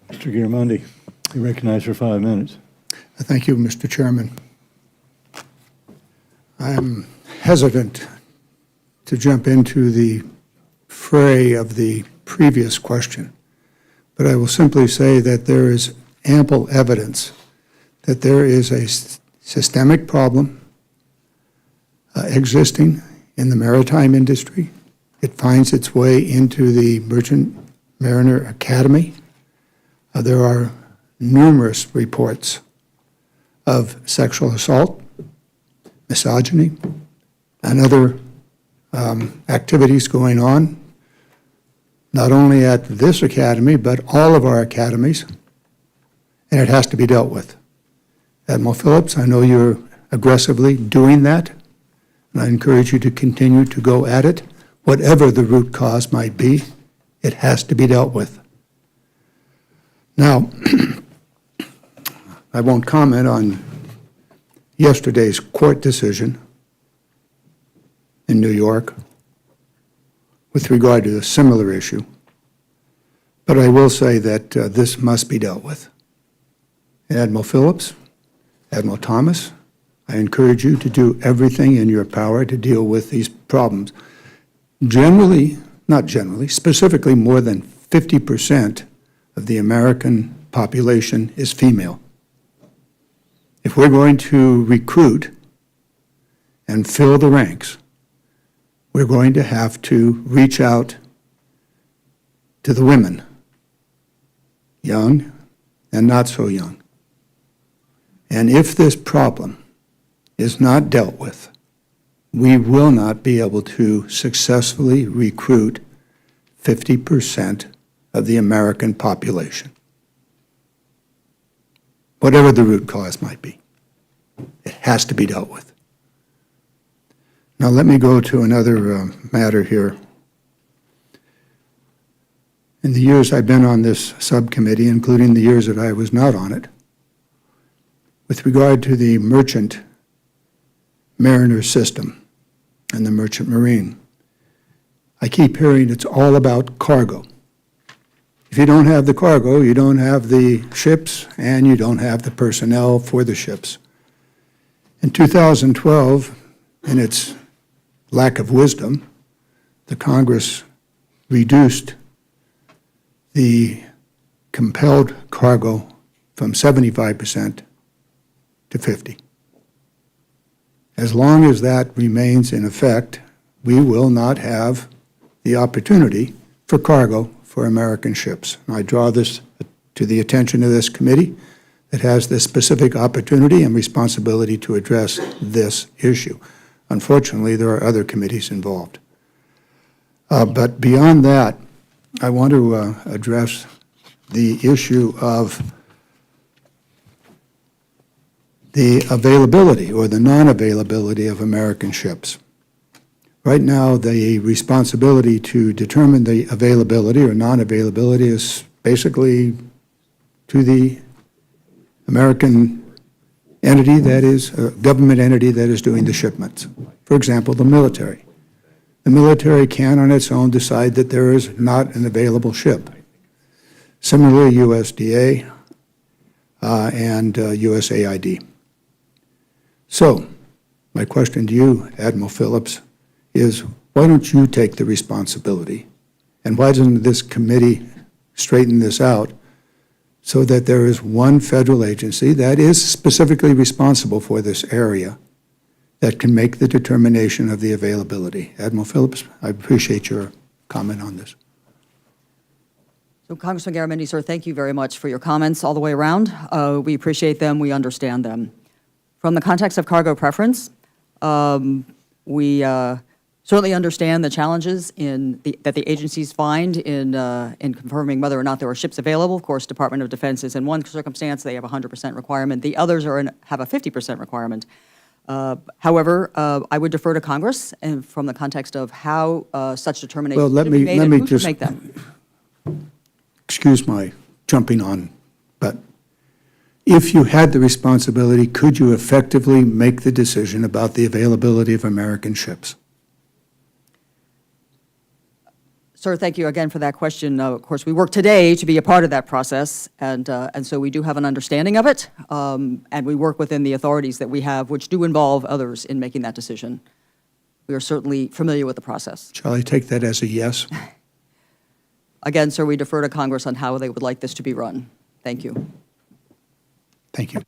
S1: Mr. Giramondi, you recognize for 5 minutes.
S10: Thank you, Mr. Chairman. I'm hesitant to jump into the fray of the previous question, but I will simply say that there is ample evidence that there is a systemic problem existing in the maritime industry. It finds its way into the Merchant Mariner Academy. There are numerous reports of sexual assault, misogyny, and other activities going on, not only at this academy, but all of our academies, and it has to be dealt with. Admiral Phillips, I know you're aggressively doing that, and I encourage you to continue to go at it. Whatever the root cause might be, it has to be dealt with. Now, I won't comment on yesterday's court decision in New York with regard to a similar issue, but I will say that this must be dealt with. Admiral Phillips, Admiral Thomas, I encourage you to do everything in your power to deal with these problems. Specifically more than 50% of the American population is female. If we're going to recruit and fill the ranks, we're going to have to reach out to the women, young and not so young. And if this problem is not dealt with, we will not be able to successfully recruit 50% of the American population, whatever the root cause might be. It has to be dealt with. Now let me go to another matter here. In the years I've been on this subcommittee, including the years that I was not on it, with regard to the merchant mariner system and the merchant marine, I keep hearing it's all about cargo. If you don't have the cargo, you don't have the ships, and you don't have the personnel for the ships. In 2012, in its lack of wisdom, the Congress reduced the compelled cargo from 75% to 50%. As long as that remains in effect, we will not have the opportunity for cargo for American ships. And I draw this to the attention of this committee that has this specific opportunity and responsibility to address this issue. Unfortunately, there are other committees involved. But beyond that, I want to address the issue of the availability or the non-availability of American ships. Right now, the responsibility to determine the availability or non-availability is basically to the American entity that is, a government entity that is doing the shipments. For example, the military. The military can on its own decide that there is not an available ship. Similarly, USDA and USAID. So, my question to you, Admiral Phillips, is why don't you take the responsibility? And why doesn't this committee straighten this out so that there is one federal agency that is specifically responsible for this area that can make the determination of the availability? Admiral Phillips, I appreciate your comment on this.
S2: So Congressman Garamendi, sir, thank you very much for your comments all the way around. We appreciate them. We understand them. From the context of cargo preference, we certainly understand the challenges that the agencies find in confirming whether or not there are ships available. Of course, Department of Defense is in one circumstance, they have a 100% requirement. The others have a 50% requirement. However, I would defer to Congress and from the context of how such determinations
S10: Well,
S2: should be made and who should make them.
S10: Excuse my jumping on, but if you had the responsibility, could you effectively make the decision about the availability of American ships?
S2: Sir, thank you again for that question. Of course, we work today to be a part of that process, and so we do have an understanding of it, and we work within the authorities that we have, which do involve others in making that decision. We are certainly familiar with the process.
S10: Shall I take that as a yes?
S2: Again, sir, we defer to Congress on how they would like this to be run. Thank you.
S10: Thank you.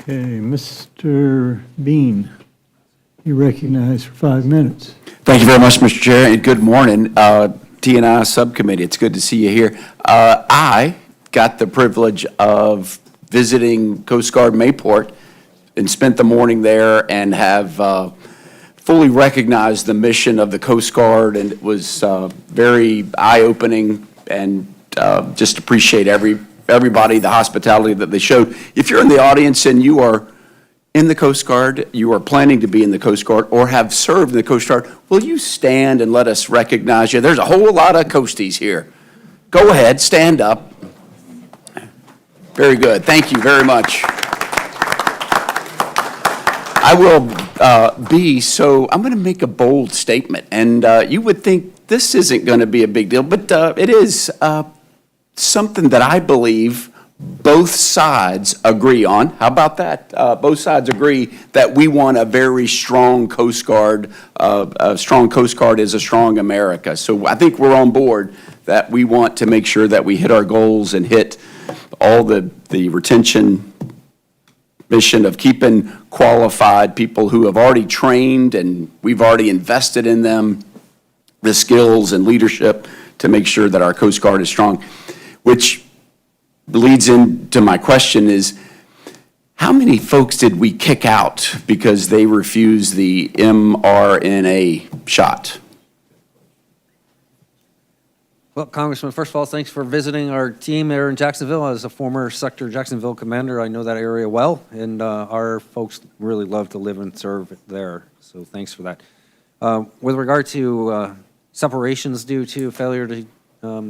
S1: Okay, Mr. Bean, you recognize for 5 minutes.
S11: Thank you very much, Mr. Chair, and good morning, T&I Subcommittee. It's good to see you here. I got the privilege of visiting Coast Guard Mayport and spent the morning there and have fully recognized the mission of the Coast Guard, and it was very eye-opening, and just appreciate everybody, the hospitality that they showed. If you're in the audience and you are in the Coast Guard, you are planning to be in the Coast Guard, or have served in the Coast Guard, will you stand and let us recognize you? There's a whole lot of Coasties here. Go ahead, stand up. Very good. Thank you very much. I will I'm going to make a bold statement, and you would think this isn't going to be a big deal, but it is something that I believe both sides agree on. How about that? Both sides agree that we want a very strong Coast Guard. A strong Coast Guard is a strong America. So I think we're on board that we want to make sure that we hit our goals and hit all the retention mission of keeping qualified people who have already trained and we've already invested in them, the skills and leadership to make sure that our Coast Guard is strong. Which leads into my question is, how many folks did we kick out because they refused the mRNA shot?
S5: Well, Congressman, first of all, thanks for visiting our team there in Jacksonville. As a former Sector Jacksonville commander, I know that area well, and our folks really love to live and serve there, so thanks for that. With regard to separations due to failure to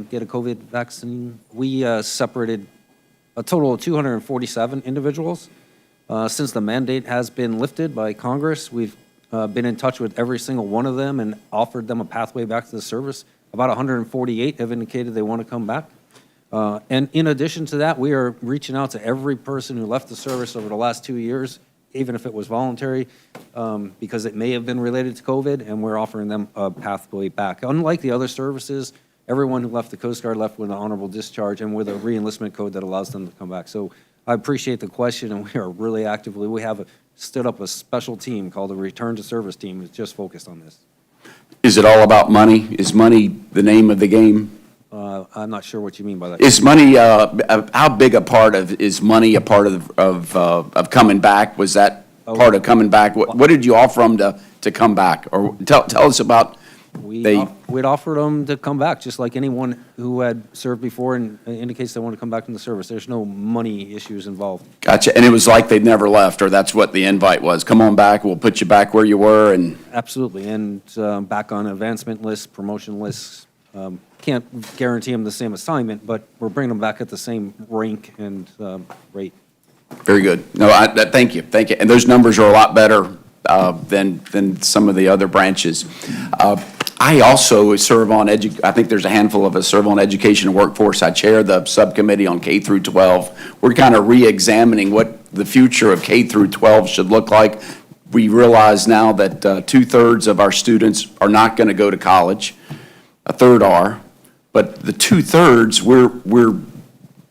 S5: get a COVID vaccine, we separated a total of 247 individuals. Since the mandate has been lifted by Congress, we've been in touch with every single one of them and offered them a pathway back to the service. About 148 have indicated they want to come back. And in addition to that, we are reaching out to every person who left the service over the last 2 years, even if it was voluntary, because it may have been related to COVID, and we're offering them a pathway back. Unlike the other services, everyone who left the Coast Guard left with an honorable discharge and with a re-enlistment code that allows them to come back. So I appreciate the question, and we are really actively, we have stood up a special team called the Return to Service Team that's just focused on this.
S11: Is it all about money? Is money the name of the game?
S5: I'm not sure what you mean by that.
S11: Is money, how big a part of, is money a part of coming back? Was that part of coming back? What did you offer them to come back? Or tell us about,
S5: We'd offered them to come back, just like anyone who had served before and indicates they want to come back in the service. There's no money issues involved.
S11: gotcha, and it was like they'd never left, or that's what the invite was? Come on back, we'll put you back where you were, and,
S5: Absolutely, and back on advancement lists, promotion lists. Can't guarantee them the same assignment, but we're bringing them back at the same rank and rate.
S11: very good. No, thank you, thank you. And those numbers are a lot better than some of the other branches. I also serve on I think there's a handful of us serve on education and workforce. I chair the subcommittee on K through 12. We're kind of re-examining what the future of K through 12 should look like. We realize now that 2/3 of our students are not going to go to college. A third are, but the 2/3, we're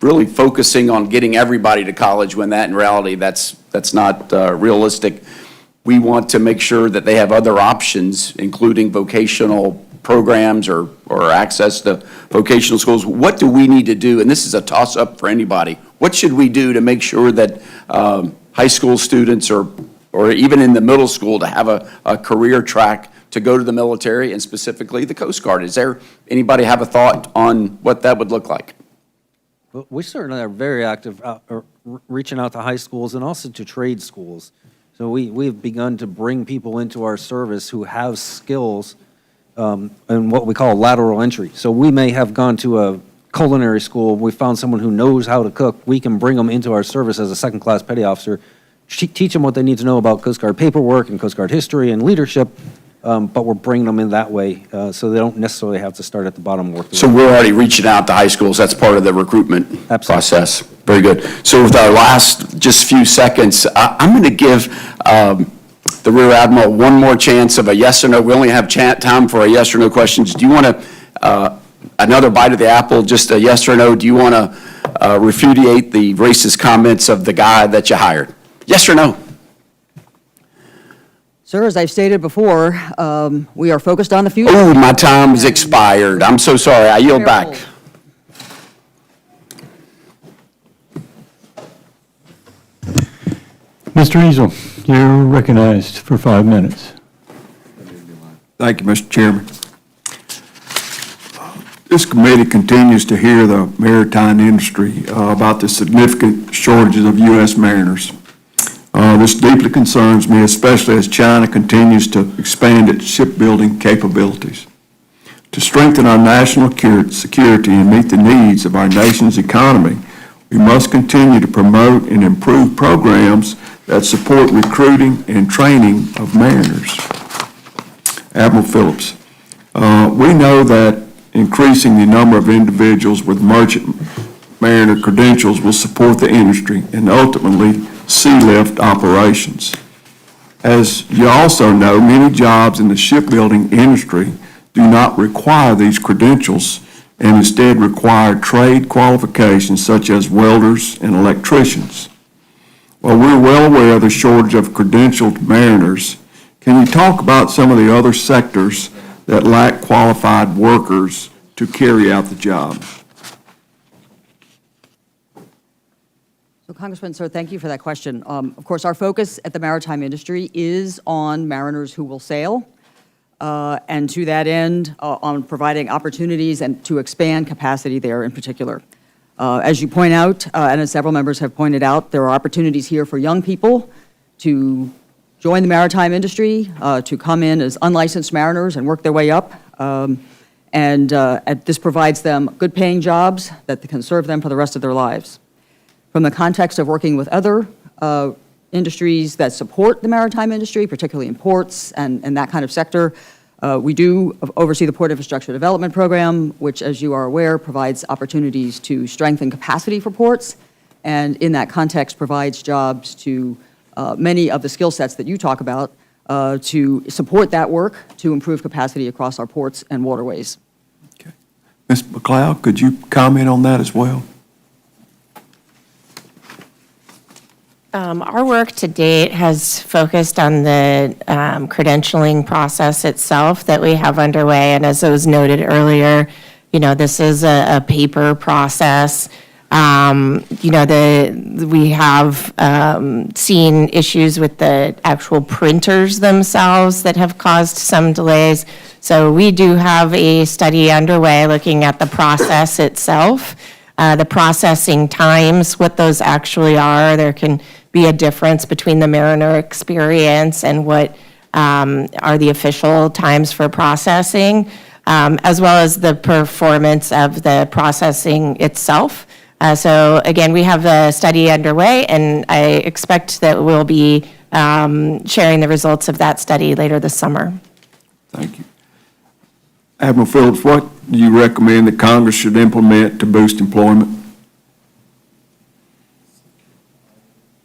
S11: really focusing on getting everybody to college when that in reality that's not realistic. We want to make sure that they have other options, including vocational programs or access to vocational schools. What do we need to do? And this is a toss-up for anybody. What should we do to make sure that high school students or even in the middle school to have a career track to go to the military and specifically the Coast Guard? Is there, anybody have a thought on what that would look like?
S5: Well, we certainly are very active, reaching out to high schools and also to trade schools. So we've begun to bring people into our service who have skills in what we call lateral entry. So we may have gone to a culinary school, we found someone who knows how to cook, we can bring them into our service as a second-class petty officer, teach them what they need to know about Coast Guard paperwork and Coast Guard history and leadership, but we're bringing them in that way so they don't necessarily have to start at the bottom and work their
S11: So
S5: way.
S11: we're already reaching out to high schools. That's part of the recruitment process. Very good. So with our last just few seconds, I'm going to give the Rear Admiral one more chance of a yes or no. We only have time for a yes or no questions. Do you want to, another bite of the apple, just a yes or no? Do you want to repudiate the racist comments of the guy that you hired? Yes or no?
S2: Sir, as I've stated before, we are focused on the future.
S11: Oh, my time has expired. I'm so sorry. I yield back.
S1: Mr. Easel, you're recognized for 5 minutes.
S10: Thank you, Mr. Chairman. This committee continues to hear the maritime industry about the significant shortages of U.S. mariners. This deeply concerns me, especially as China continues to expand its shipbuilding capabilities. To strengthen our national security and meet the needs of our nation's economy, we must continue to promote and improve programs that support recruiting and training of mariners. Admiral Phillips, we know that increasing the number of individuals with merchant mariner credentials will support the industry and ultimately sea lift operations. As you also know, many jobs in the shipbuilding industry do not require these credentials and instead require trade qualifications such as welders and electricians. While we're well aware of the shortage of credentialed mariners, can you talk about some of the other sectors that lack qualified workers to carry out the job?
S2: So Congressman, sir, thank you for that question. Of course, our focus at the maritime industry is on mariners who will sail, and to that end, on providing opportunities and to expand capacity there in particular. As you point out, and as several members have pointed out, there are opportunities here for young people to join the maritime industry, to come in as unlicensed mariners and work their way up. This provides them good-paying jobs that can serve them for the rest of their lives. From the context of working with other industries that support the maritime industry, particularly in ports and that kind of sector, we do oversee the Port Infrastructure Development Program, which, as you are aware, provides opportunities to strengthen capacity for ports, and in that context provides jobs to many of the skill sets that you talk about to support that work to improve capacity across our ports and waterways.
S10: Okay. Ms. McLeod, could you comment on that as well?
S6: Our work to date has focused on the credentialing process itself that we have underway, and as was noted earlier, This is a paper process. We have seen issues with the actual printers themselves that have caused some delays. So we do have a study underway looking at the process itself, the processing times, what those actually are. There can be a difference between the Mariner experience and what are the official times for processing, as well as the performance of the processing itself. So again, we have a study underway, and I expect that we'll be sharing the results of that study later this summer.
S12: Thank you. Admiral Phillips, what do you recommend that Congress should implement to boost employment?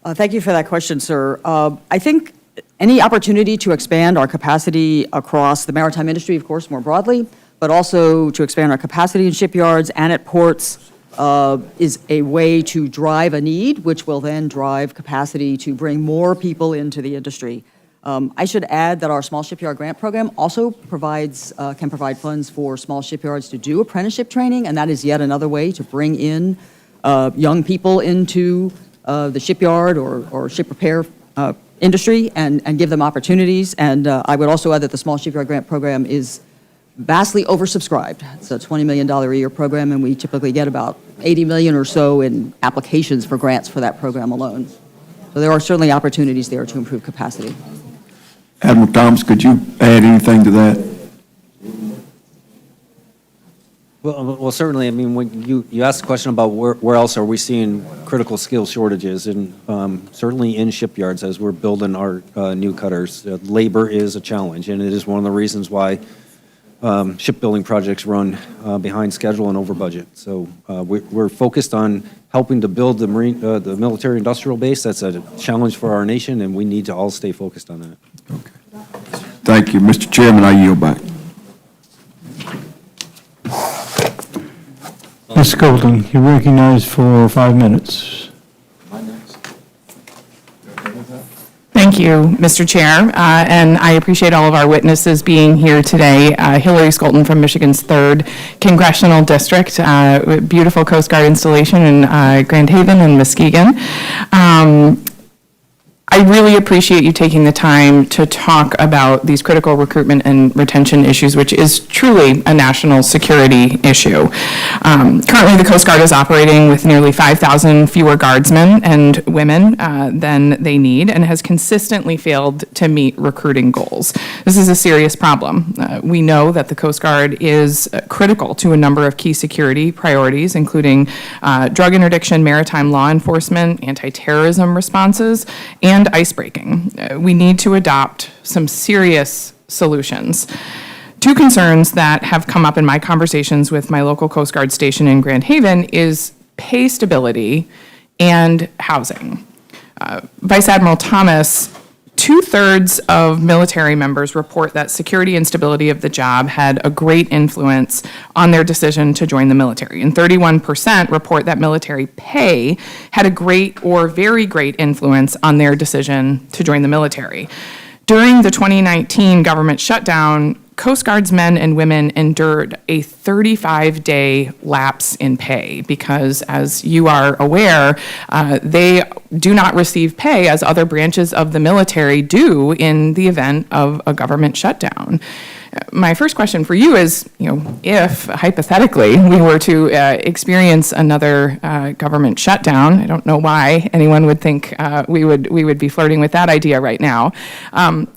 S2: Thank you for that question, sir. I think any opportunity to expand our capacity across the maritime industry, of course, more broadly, but also to expand our capacity in shipyards and at ports is a way to drive a need, which will then drive capacity to bring more people into the industry. I should add that our small shipyard grant program also can provide funds for small shipyards to do apprenticeship training, and that is yet another way to bring in young people into the shipyard or ship repair industry and give them opportunities. And I would also add that the small shipyard grant program is vastly oversubscribed. It's a $20 million a year program, and we typically get about 80 million or so in applications for grants for that program alone. So there are certainly opportunities there to improve capacity.
S12: Admiral Thomas, could you add anything to that?
S5: Well, certainly, I mean, when you asked the question about where else are we seeing critical skill shortages, and certainly in shipyards as we're building our new cutters, labor is a challenge, and it is one of the reasons why shipbuilding projects run behind schedule and over budget. So we're focused on helping to build the military industrial base. That's a challenge for our nation, and we need to all stay focused on that.
S12: Okay. Thank you. Mr. Chairman, I yield back.
S1: Ms. Golden, you're recognized for 5 minutes.
S13: Thank you, Mr. Chair, and I appreciate all of our witnesses being here today. Hillary Skolton from Michigan's 3rd Congressional District, beautiful Coast Guard installation in Grand Haven and Muskegon. I really appreciate you taking the time to talk about these critical recruitment and retention issues, which is truly a national security issue. Currently, the Coast Guard is operating with nearly 5,000 fewer guardsmen and women than they need, and has consistently failed to meet recruiting goals. This is a serious problem. We know that the Coast Guard is critical to a number of key security priorities, including drug interdiction, maritime law enforcement, anti-terrorism responses, and icebreaking. We need to adopt some serious solutions. 2 concerns that have come up in my conversations with my local Coast Guard station in Grand Haven is pay stability and housing. Vice Admiral Thomas, 2/3 of military members report that security and stability of the job had a great influence on their decision to join the military, and 31% report that military pay had a great or very great influence on their decision to join the military. During the 2019 government shutdown, Coast Guard's men and women endured a 35-day lapse in pay because, as you are aware, they do not receive pay as other branches of the military do in the event of a government shutdown. My first question for you is, if hypothetically we were to experience another government shutdown, I don't know why anyone would think we would be flirting with that idea right now.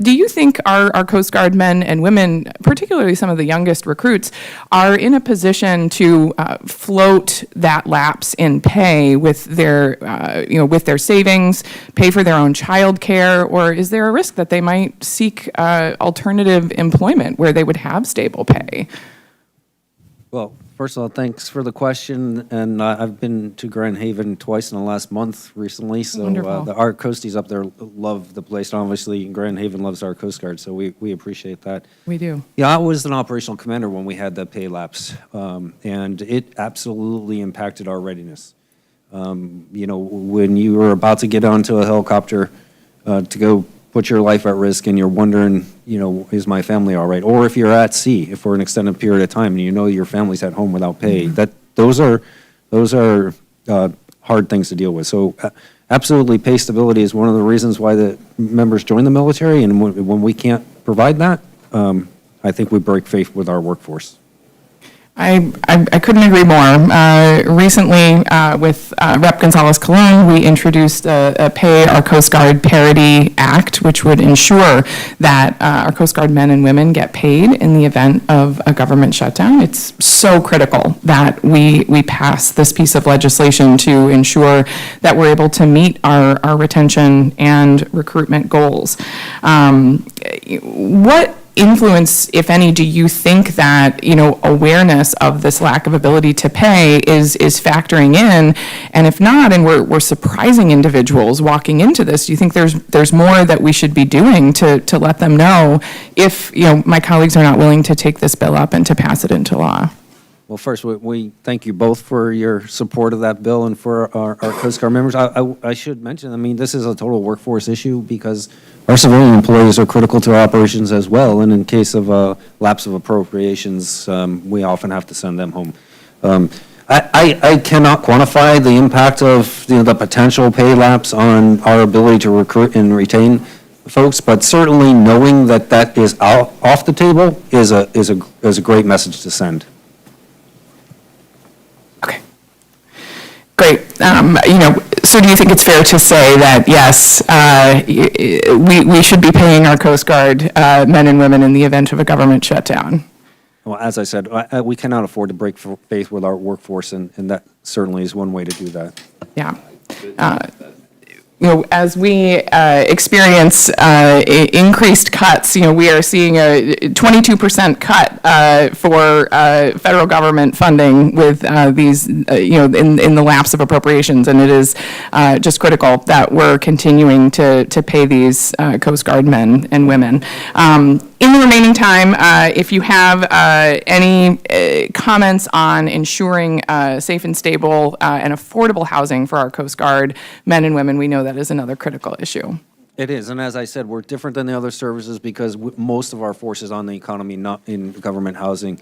S13: Do you think our Coast Guard men and women, particularly some of the youngest recruits, are in a position to float that lapse in pay with their savings, pay for their own child care, or is there a risk that they might seek alternative employment where they would have stable pay?
S5: Well, first of all, thanks for the question, and I've been to Grand Haven twice in the last month recently, so our Coasties up there love the place, and obviously Grand Haven loves our Coast Guard, so we appreciate that.
S13: We do.
S5: Yeah, I was an operational commander when we had the pay lapse, and it absolutely impacted our readiness. When you were about to get onto a helicopter to go put your life at risk and you're wondering, is my family all right? Or if you're at sea for an extended period of time and your family's at home without pay, those are hard things to deal with. So absolutely, pay stability is one of the reasons why the members join the military, and when we can't provide that, I think we break faith with our workforce.
S13: I couldn't agree more. Recently, with Rep. Gonzalez-Colon, we introduced a Pay Our Coast Guard Parity Act, which would ensure that our Coast Guard men and women get paid in the event of a government shutdown. It's so critical that we pass this piece of legislation to ensure that we're able to meet our retention and recruitment goals. What influence, if any, do you think that, awareness of this lack of ability to pay is factoring in? And if not, and we're surprising individuals walking into this, do you think there's more that we should be doing to let them know if, my colleagues are not willing to take this bill up and to pass it into law?
S5: Well, first, we thank you both for your support of that bill and for our Coast Guard members. I should mention, this is a total workforce issue because our civilian employees are critical to our operations as well, and in case of a lapse of appropriations, we often have to send them home. I cannot quantify the impact of the potential pay lapse on our ability to recruit and retain folks, but certainly knowing that is off the table is a great message to send.
S13: Okay. Great. So do you think it's fair to say that, yes, we should be paying our Coast Guard men and women in the event of a government shutdown?
S5: Well, as I said, we cannot afford to break faith with our workforce, and that certainly is one way to do that.
S13: Yeah. As we experience increased cuts, we are seeing a 22% cut for federal government funding with these, in the lapse of appropriations, and it is just critical that we're continuing to pay these Coast Guard men and women. In the remaining time, if you have any comments on ensuring safe and stable and affordable housing for our Coast Guard men and women, we know that is another critical issue.
S5: It is, and as I said, we're different than the other services because most of our force is on the economy, not in government housing.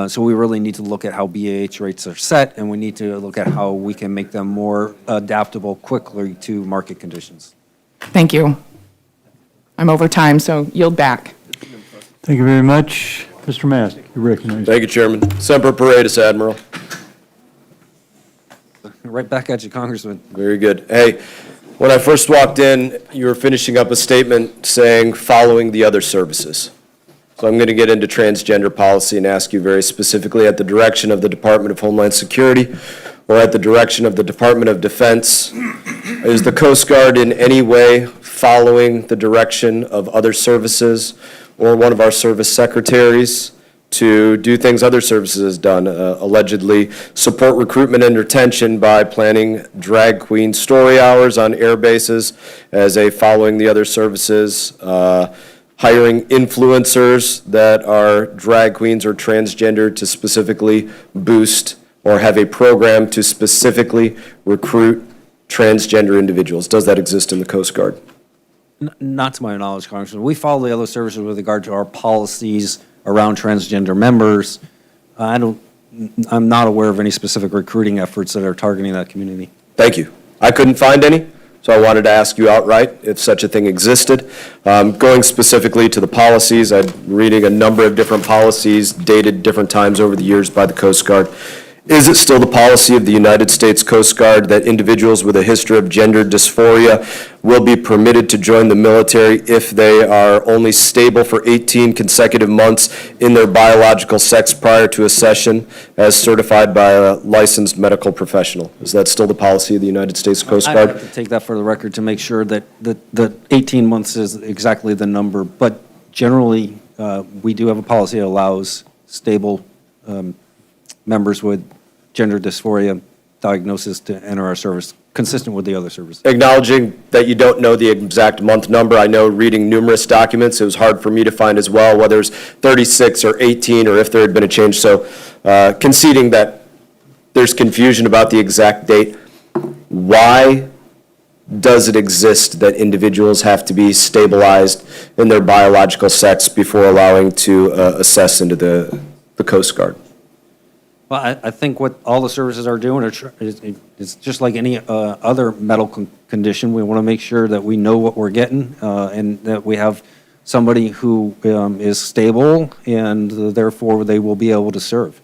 S5: So we really need to look at how BAH rates are set, and we need to look at how we can make them more adaptable quickly to market conditions.
S13: Thank you. I'm over time, so yield back.
S1: Thank you very much. Mr. Mask, you're recognized.
S14: Thank you, Chairman. Semper Paratus, Admiral.
S5: Right back at you, Congressman.
S14: Very good. Hey, when I first walked in, you were finishing up a statement saying, following the other services. So I'm going to get into transgender policy and ask you very specifically, at the direction of the Department of Homeland Security or at the direction of the Department of Defense, is the Coast Guard in any way following the direction of other services or one of our service secretaries to do things other services has done, allegedly support recruitment and retention by planning drag queen story hours on air bases as a following the other services, hiring influencers that are drag queens or transgender to specifically boost or have a program to specifically recruit transgender individuals. Does that exist in the Coast Guard?
S5: Not to my knowledge, Congressman. We follow the other services with regard to our policies around transgender members. I'm not aware of any specific recruiting efforts that are targeting that community.
S14: Thank you. I couldn't find any, so I wanted to ask you outright if such a thing existed. Going specifically to the policies, I'm reading a number of different policies dated different times over the years by the Coast Guard. Is it still the policy of the United States Coast Guard that individuals with a history of gender dysphoria will be permitted to join the military if they are only stable for 18 consecutive months in their biological sex prior to accession as certified by a licensed medical professional? Is that still the policy of the United States Coast Guard?
S5: I'd have to take that for the record to make sure that the 18 months is exactly the number, but generally, we do have a policy that allows stable members with gender dysphoria diagnosis to enter our service, consistent with the other services.
S14: Acknowledging that you don't know the exact month number, I know reading numerous documents, it was hard for me to find as well whether it's 36 or 18 or if there had been a change. So conceding that there's confusion about the exact date, why does it exist that individuals have to be stabilized in their biological sex before allowing to assess into the Coast Guard?
S5: Well, I think what all the services are doing is just like any other medical condition. We want to make sure that we know what we're getting and that we have somebody who is stable and therefore they will be able to serve,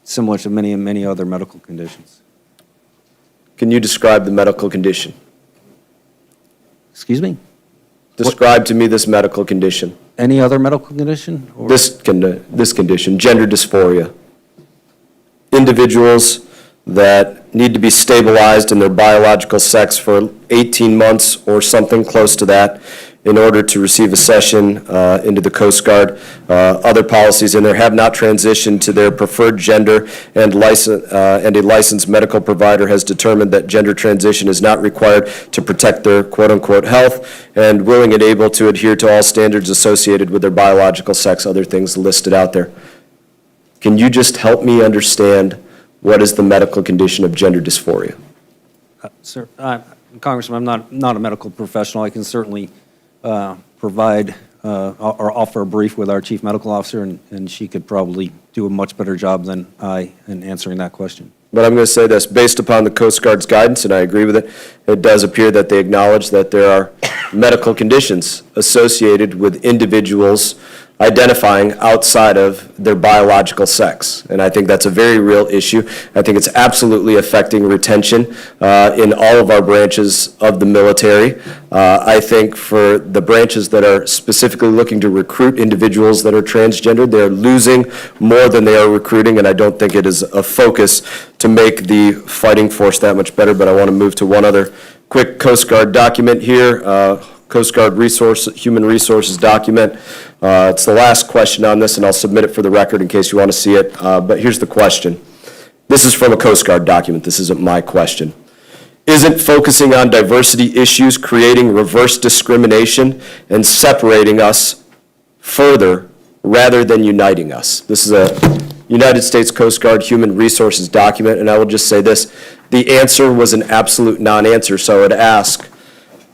S5: similar to many other medical conditions.
S14: Can you describe the medical condition?
S5: Excuse me?
S14: Describe to me this medical condition.
S5: Any other medical condition? Or-
S14: This condition, gender dysphoria. Individuals that need to be stabilized in their biological sex for 18 months or something close to that in order to receive a session into the Coast Guard. Other policies in there have not transitioned to their preferred gender, and a licensed medical provider has determined that gender transition is not required to protect their quote-unquote health, and willing and able to adhere to all standards associated with their biological sex, other things listed out there. Can you just help me understand what is the medical condition of gender dysphoria?
S5: Sir, Congressman, I'm not a medical professional. I can certainly provide or offer a brief with our chief medical officer, and she could probably do a much better job than I in answering that question.
S14: But I'm going to say this, based upon the Coast Guard's guidance, and I agree with it, it does appear that they acknowledge that there are medical conditions associated with individuals identifying outside of their biological sex. And I think that's a very real issue. I think it's absolutely affecting retention in all of our branches of the military. I think for the branches that are specifically looking to recruit individuals that are transgender, they're losing more than they are recruiting, and I don't think it is a focus to make the fighting force that much better. But I want to move to one other quick Coast Guard document here. Coast Guard Human Resources document. It's the last question on this, and I'll submit it for the record in case you want to see it. But here's the question. This is from a Coast Guard document. This isn't my question. Isn't focusing on diversity issues creating reverse discrimination and separating us further rather than uniting us? This is a United States Coast Guard Human Resources document, and I will just say this. The answer was an absolute non-answer, so I would ask,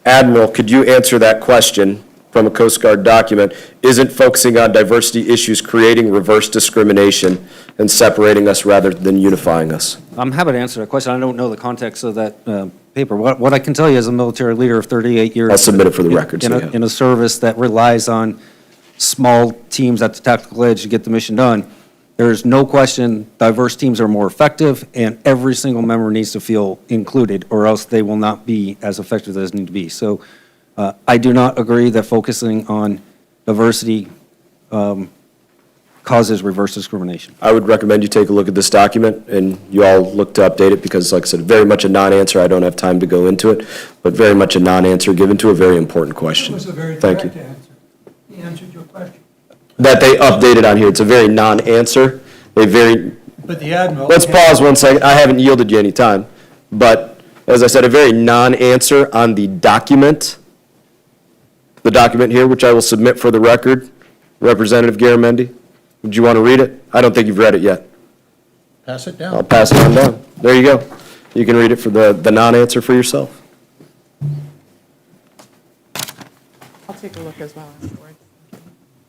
S14: Admiral, could you answer that question from a Coast Guard document? Isn't focusing on diversity issues creating reverse discrimination and separating us rather than unifying us?
S5: I'm happy to answer that question. I don't know the context of that paper. What I can tell you as a military leader of 38 years.
S14: I'll submit it for the record.
S5: In a service that relies on small teams at the tactical edge to get the mission done, there is no question diverse teams are more effective, and every single member needs to feel included, or else they will not be as effective as they need to be. So I do not agree that focusing on diversity causes reverse discrimination.
S14: I would recommend you take a look at this document, and you all look to update it, because, like I said, very much a non-answer. I don't have time to go into it, but very much a non-answer given to a very important question.
S1: That was a very
S14: Thank you.
S1: direct answer. He answered your question.
S14: That they updated on here. It's a very non-answer.
S1: But the Admiral.
S14: Let's pause 1 second. I haven't yielded you any time. But as I said, a very non-answer on the document here, which I will submit for the record. Representative Garamendi, would you want to read it? I don't think you've read it yet.
S10: Pass it down.
S14: I'll pass it on down. There you go. You can read it for the non-answer for yourself.
S13: I'll take a look as well afterwards.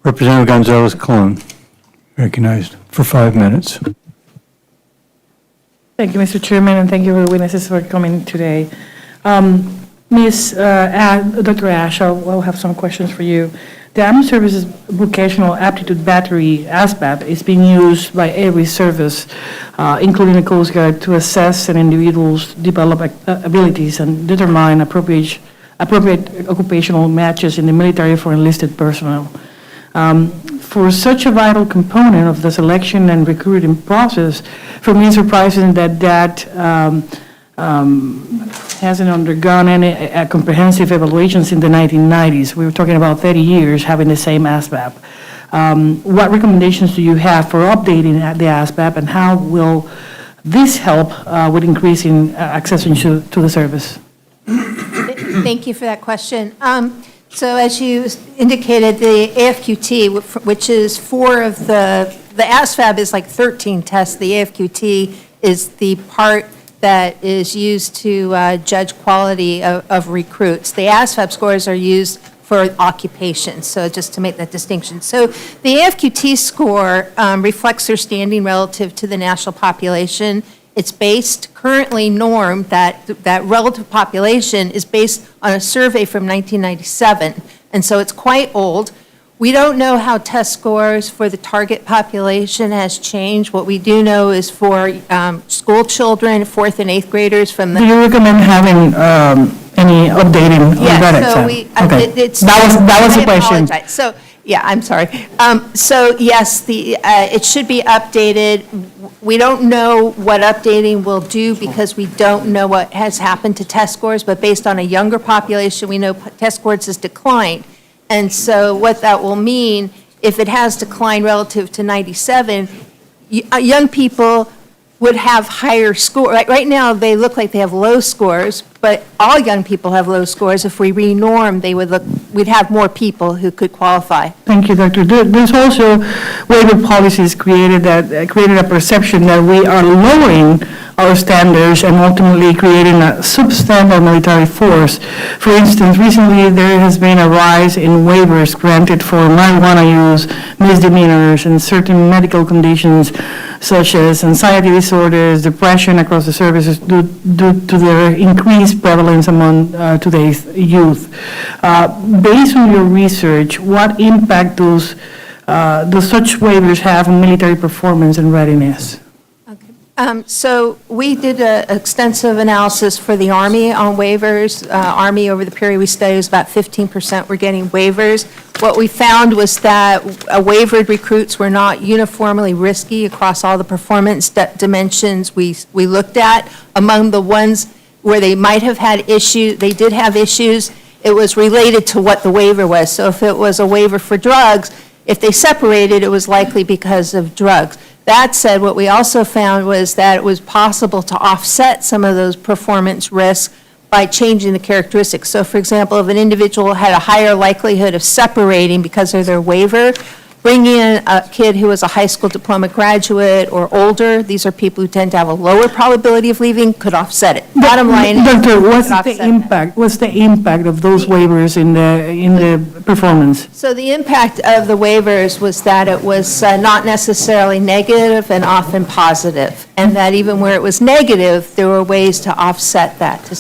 S1: Representative Gonzalez-Colon, recognized for 5 minutes.
S15: Thank you, Mr. Chairman, and thank you for the witnesses for coming today. Dr. Ash, I'll have some questions for you. The Armed Services Vocational Aptitude Battery, ASVAB, is being used by every service, including the Coast Guard, to assess an individual's develop abilities and determine appropriate occupational matches in the military for enlisted personnel. For such a vital component of the selection and recruiting process, for me it's surprising that hasn't undergone any comprehensive evaluations in the 1990s. We were talking about 30 years having the same ASVAB. What recommendations do you have for updating the ASVAB, and how will this help with increasing accession to the service?
S7: Thank you for that question. So as you indicated, the AFQT, which is 4 of the ASVAB is like 13 tests. The AFQT is the part that is used to judge quality of recruits. The ASVAB scores are used for occupation, so just to make that distinction. So the AFQT score reflects their standing relative to the national population. It's based, currently normed, that relative population is based on a survey from 1997, and so it's quite old. We don't know how test scores for the target population has changed. What we do know is for school children, 4th and 8th graders from the...
S15: Do you recommend having any updating on that
S7: Yeah, so
S15: exam?
S7: we,
S15: Okay.
S7: it's...
S15: That was the question.
S7: I apologize. So, yeah, I'm sorry. So, yes, it should be updated. We don't know what updating will do because we don't know what has happened to test scores, but based on a younger population, we know test scores has declined. And so what that will mean, if it has declined relative to 97, young people would have higher score. Right now, they look like they have low scores, but all young people have low scores. If we renorm, we'd have more people who could qualify.
S15: Thank you, Doctor. There's also waiver policies created a perception that we are lowering our standards and ultimately creating a substandard military force. For instance, recently there has been a rise in waivers granted for marijuana use, misdemeanors, and certain medical conditions such as anxiety disorders, depression across the services due to their increased prevalence among today's youth. Based on your research, what impact do such waivers have on military performance and readiness?
S7: So we did an extensive analysis for the Army on waivers. Army, over the period we studied, was about 15% were getting waivers. What we found was that waivered recruits were not uniformly risky across all the performance dimensions we looked at. Among the ones where they might have had issues, they did have issues, it was related to what the waiver was. So if it was a waiver for drugs, if they separated, it was likely because of drugs. That said, what we also found was that it was possible to offset some of those performance risks by changing the characteristics. So, for example, if an individual had a higher likelihood of separating because of their waiver, bringing in a kid who was a high school diploma graduate or older, these are people who tend to have a lower probability of leaving, could offset it. Bottom line.
S15: Doctor, what's
S7: could
S15: the
S7: offset
S15: impact? What's the impact of those waivers in the performance?
S7: So the impact of the waivers was that it was not necessarily negative and often positive, and that even where it was negative, there were ways to offset that.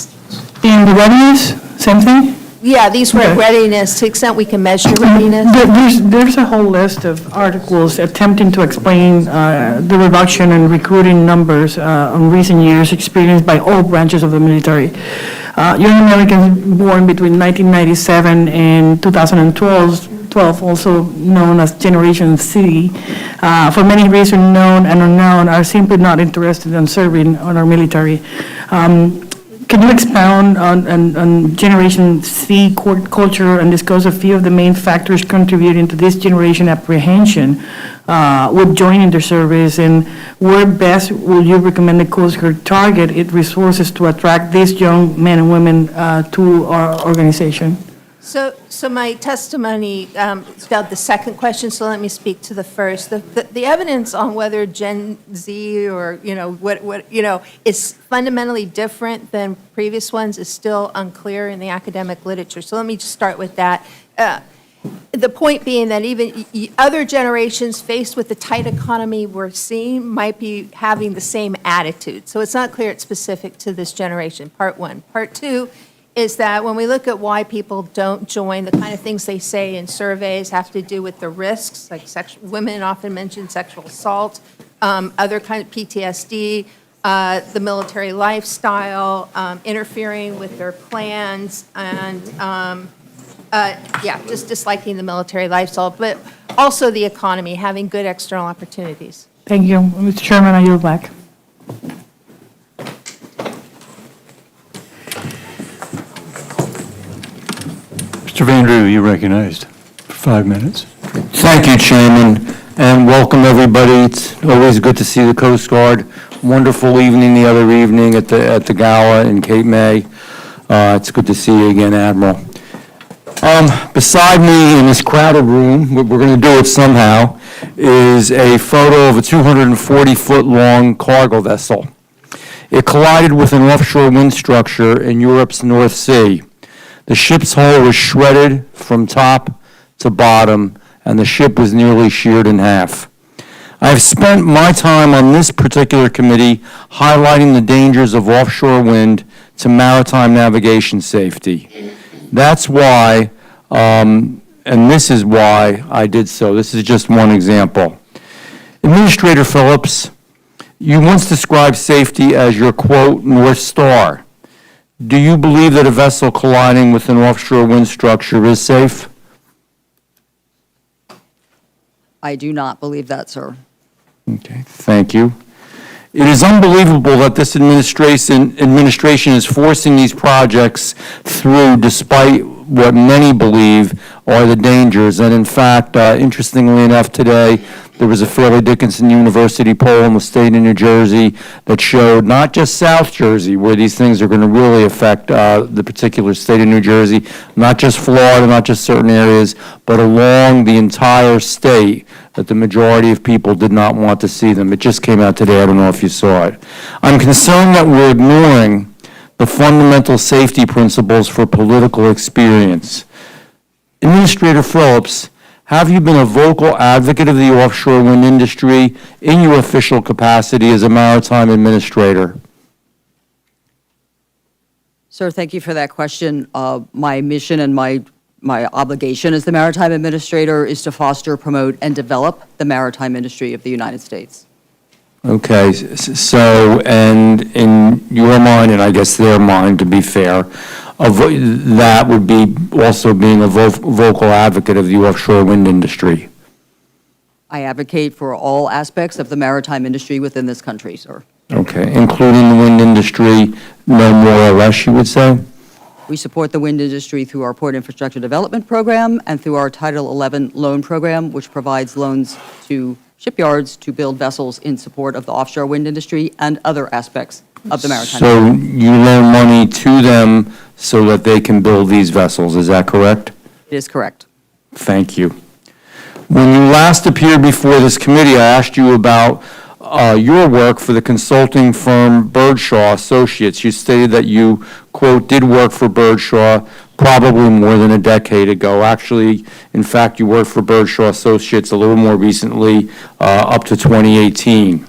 S15: In the readiness, same thing?
S7: Yeah, these were
S15: Okay.
S7: readiness, to the extent we can measure readiness.
S15: There's a whole list of articles attempting to explain the reduction in recruiting numbers in recent years experienced by all branches of the military. Young Americans born between 1997 and 2012, also known as Generation Z, for many reasons known and unknown, are simply not interested in serving on our military. Can you expound on Generation Z culture and discuss a few of the main factors contributing to this generation apprehension with joining the service, and where best would you recommend the Coast Guard target its resources to attract these young men and women to our organization?
S7: So my testimony dealt the second question, so let me speak to the first. The evidence on whether Gen Z or, what is fundamentally different than previous ones is still unclear in the academic literature. So let me just start with that. The point being that even other generations faced with the tight economy we're seeing might be having the same attitude. So it's not clear it's specific to this generation, part one. Part two is that when we look at why people don't join, the kind of things they say in surveys have to do with the risks, like women often mention sexual assault, other kind of PTSD, the military lifestyle, interfering with their plans, and just disliking the military lifestyle, but also the economy, having good external opportunities.
S15: Thank you. Mr. Chairman, I yield back.
S1: Mr. Vandrew, you recognized for 5 minutes.
S9: Thank you, Chairman, and welcome, everybody. It's always good to see the Coast Guard. Wonderful evening the other evening at the gala in Cape May. It's good to see you again, Admiral. Beside me in this crowded room, we're going to do it somehow, is a photo of a 240-foot-long cargo vessel. It collided with an offshore wind structure in Europe's North Sea. The ship's hull was shredded from top to bottom, and the ship was nearly sheared in half. I've spent my time on this particular committee highlighting the dangers of offshore wind to maritime navigation safety. That's why, and this is why I did so. This is just one example. Administrator Phillips, you once described safety as your, quote, North Star. Do you believe that a vessel colliding with an offshore wind structure is safe?
S2: I do not believe that, sir.
S9: Okay, thank you. It is unbelievable that this administration is forcing these projects through despite what many believe are the dangers. And in fact, interestingly enough, today, there was a Fairleigh Dickinson University poll in the state of New Jersey that showed not just South Jersey, where these things are going to really affect the particular state of New Jersey, not just Florida, not just certain areas, but along the entire state, that the majority of people did not want to see them. It just came out today. I don't know if you saw it. I'm concerned that we're ignoring the fundamental safety principles for political experience. Administrator Phillips, have you been a vocal advocate of the offshore wind industry in your official capacity as a maritime administrator?
S2: Sir, thank you for that question. My mission and my obligation as the maritime administrator is to foster, promote, and develop the maritime industry of the United States.
S9: Okay, so, and in your mind, and I guess their mind, to be fair, that would be also being a vocal advocate of the offshore wind industry.
S2: I advocate for all aspects of the maritime industry within this country, sir.
S9: Okay, including the wind industry, no more or less, you would say?
S2: We support the wind industry through our Port Infrastructure Development Program and through our Title 11 loan program, which provides loans to shipyards to build vessels in support of the offshore wind industry and other aspects of the maritime industry.
S9: So you loan money to them so that they can build these vessels, is that correct?
S2: It is correct.
S9: Thank you. When you last appeared before this committee, I asked you about your work for the consulting firm Birdshaw Associates. You stated that you, quote, did work for Birdshaw probably more than a decade ago. Actually, in fact, you worked for Birdshaw Associates a little more recently, up to 2018.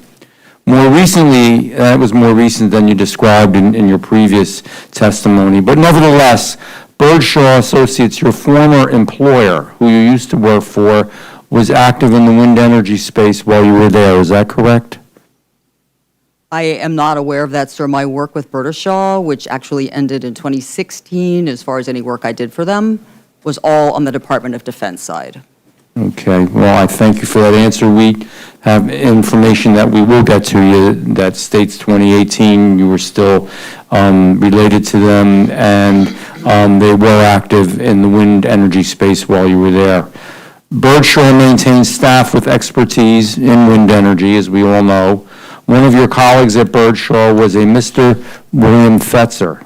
S9: More recently, that was more recent than you described in your previous testimony, but nevertheless, Birdshaw Associates, your former employer, who you used to work for, was active in the wind energy space while you were there. Is that correct?
S2: I am not aware of that, sir. My work with Birdshaw, which actually ended in 2016, as far as any work I did for them, was all on the Department of Defense side.
S9: Okay, well, I thank you for that answer. We have information that we will get to you that states 2018, you were still related to them, and they were active in the wind energy space while you were there. Birdshaw maintains staff with expertise in wind energy, as we all know. One of your colleagues at Birdshaw was a Mr. William Fetzer,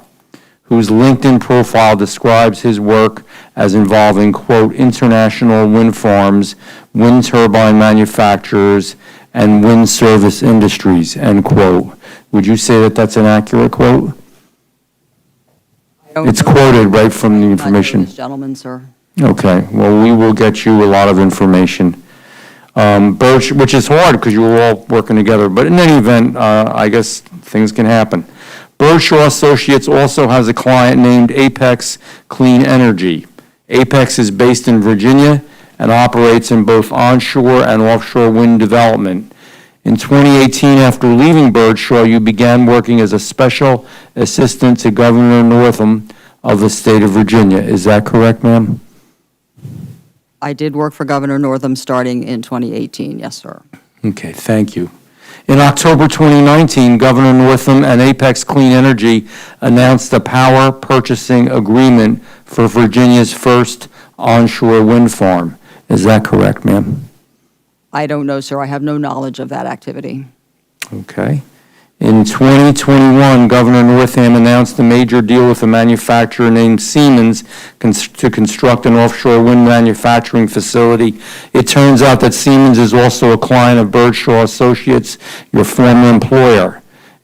S9: whose LinkedIn profile describes his work as involving, quote, international wind farms, wind turbine manufacturers, and wind service industries, end quote. Would you say that that's an accurate quote? It's quoted right from the information.
S2: This gentleman, sir.
S9: Okay, well, we will get you a lot of information. Which is hard because you were all working together, but in any event, I guess things can happen. Birdshaw Associates also has a client named Apex Clean Energy. Apex is based in Virginia and operates in both onshore and offshore wind development. In 2018, after leaving Birdshaw, you began working as a special assistant to Governor Northam of the state of Virginia. Is that correct, ma'am?
S2: I did work for Governor Northam starting in 2018, yes, sir.
S9: Okay, thank you. In October 2019, Governor Northam and Apex Clean Energy announced a power purchasing agreement for Virginia's first onshore wind farm. Is that correct, ma'am?
S2: I don't know, sir. I have no knowledge of that activity.
S9: Okay. In 2021, Governor Northam announced a major deal with a manufacturer named Siemens to construct an offshore wind manufacturing facility. It turns out that Siemens is also a client of Birdshaw Associates, your former employer.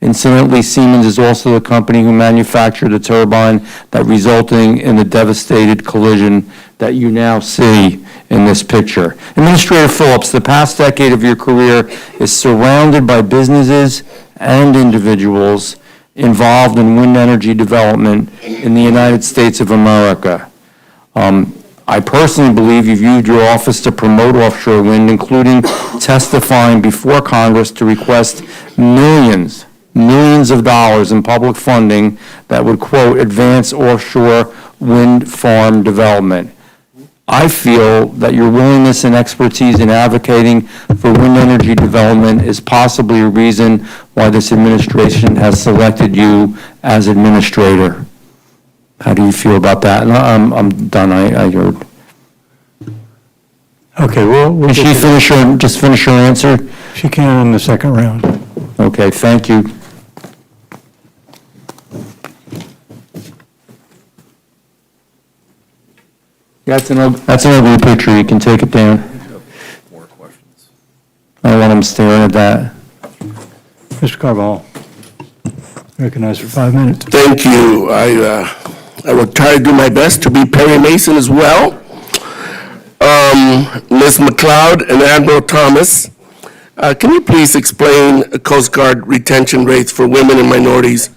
S9: Incidentally, Siemens is also the company who manufactured the turbine that resulting in the devastated collision that you now see in this picture. Administrator Phillips, the past decade of your career is surrounded by businesses and individuals involved in wind energy development in the United States of America. I personally believe you've used your office to promote offshore wind, including testifying before Congress to request millions of dollars in public funding that would, quote, advance offshore wind farm development. I feel that your willingness and expertise in advocating for wind energy development is possibly a reason why this administration has selected you as administrator. How do you feel about that? And I'm done, I heard.
S1: Okay, well,
S9: Can she finish her answer?
S1: she can in the second round.
S9: Okay, thank you. That's an ugly picture, you can take it down.
S14: More questions.
S9: I don't want him staring at that.
S1: Mr. Carball, recognized for 5 minutes.
S4: Thank you. I will try to do my best to be Perry Mason as well. Ms. McLeod and Admiral Thomas, can you please explain Coast Guard retention rates for women and minorities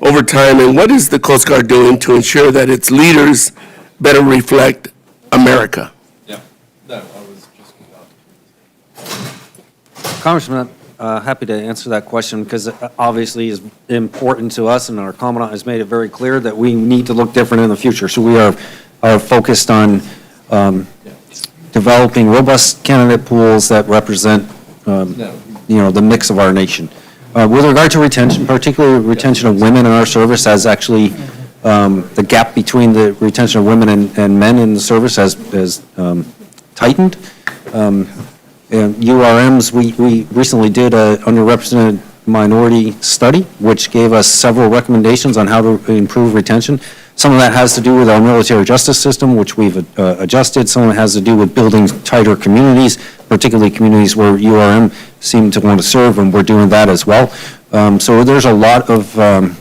S4: over time, and what is the Coast Guard doing to ensure that its leaders better reflect America?
S8: Yeah, no, I was just.
S5: Congressman, happy to answer that question because it obviously is important to us, and our commandant has made it very clear that we need to look different in the future. So we are focused on developing robust candidate pools that represent, the mix of our nation. With regard to retention, particularly retention of women in our service, has actually the gap between the retention of women and men in the service has tightened. And URMs, we recently did an underrepresented minority study, which gave us several recommendations on how to improve retention. Some of that has to do with our military justice system, which we've adjusted. Some of it has to do with building tighter communities, particularly communities where URM seem to want to serve, and we're doing that as well. So there's a lot of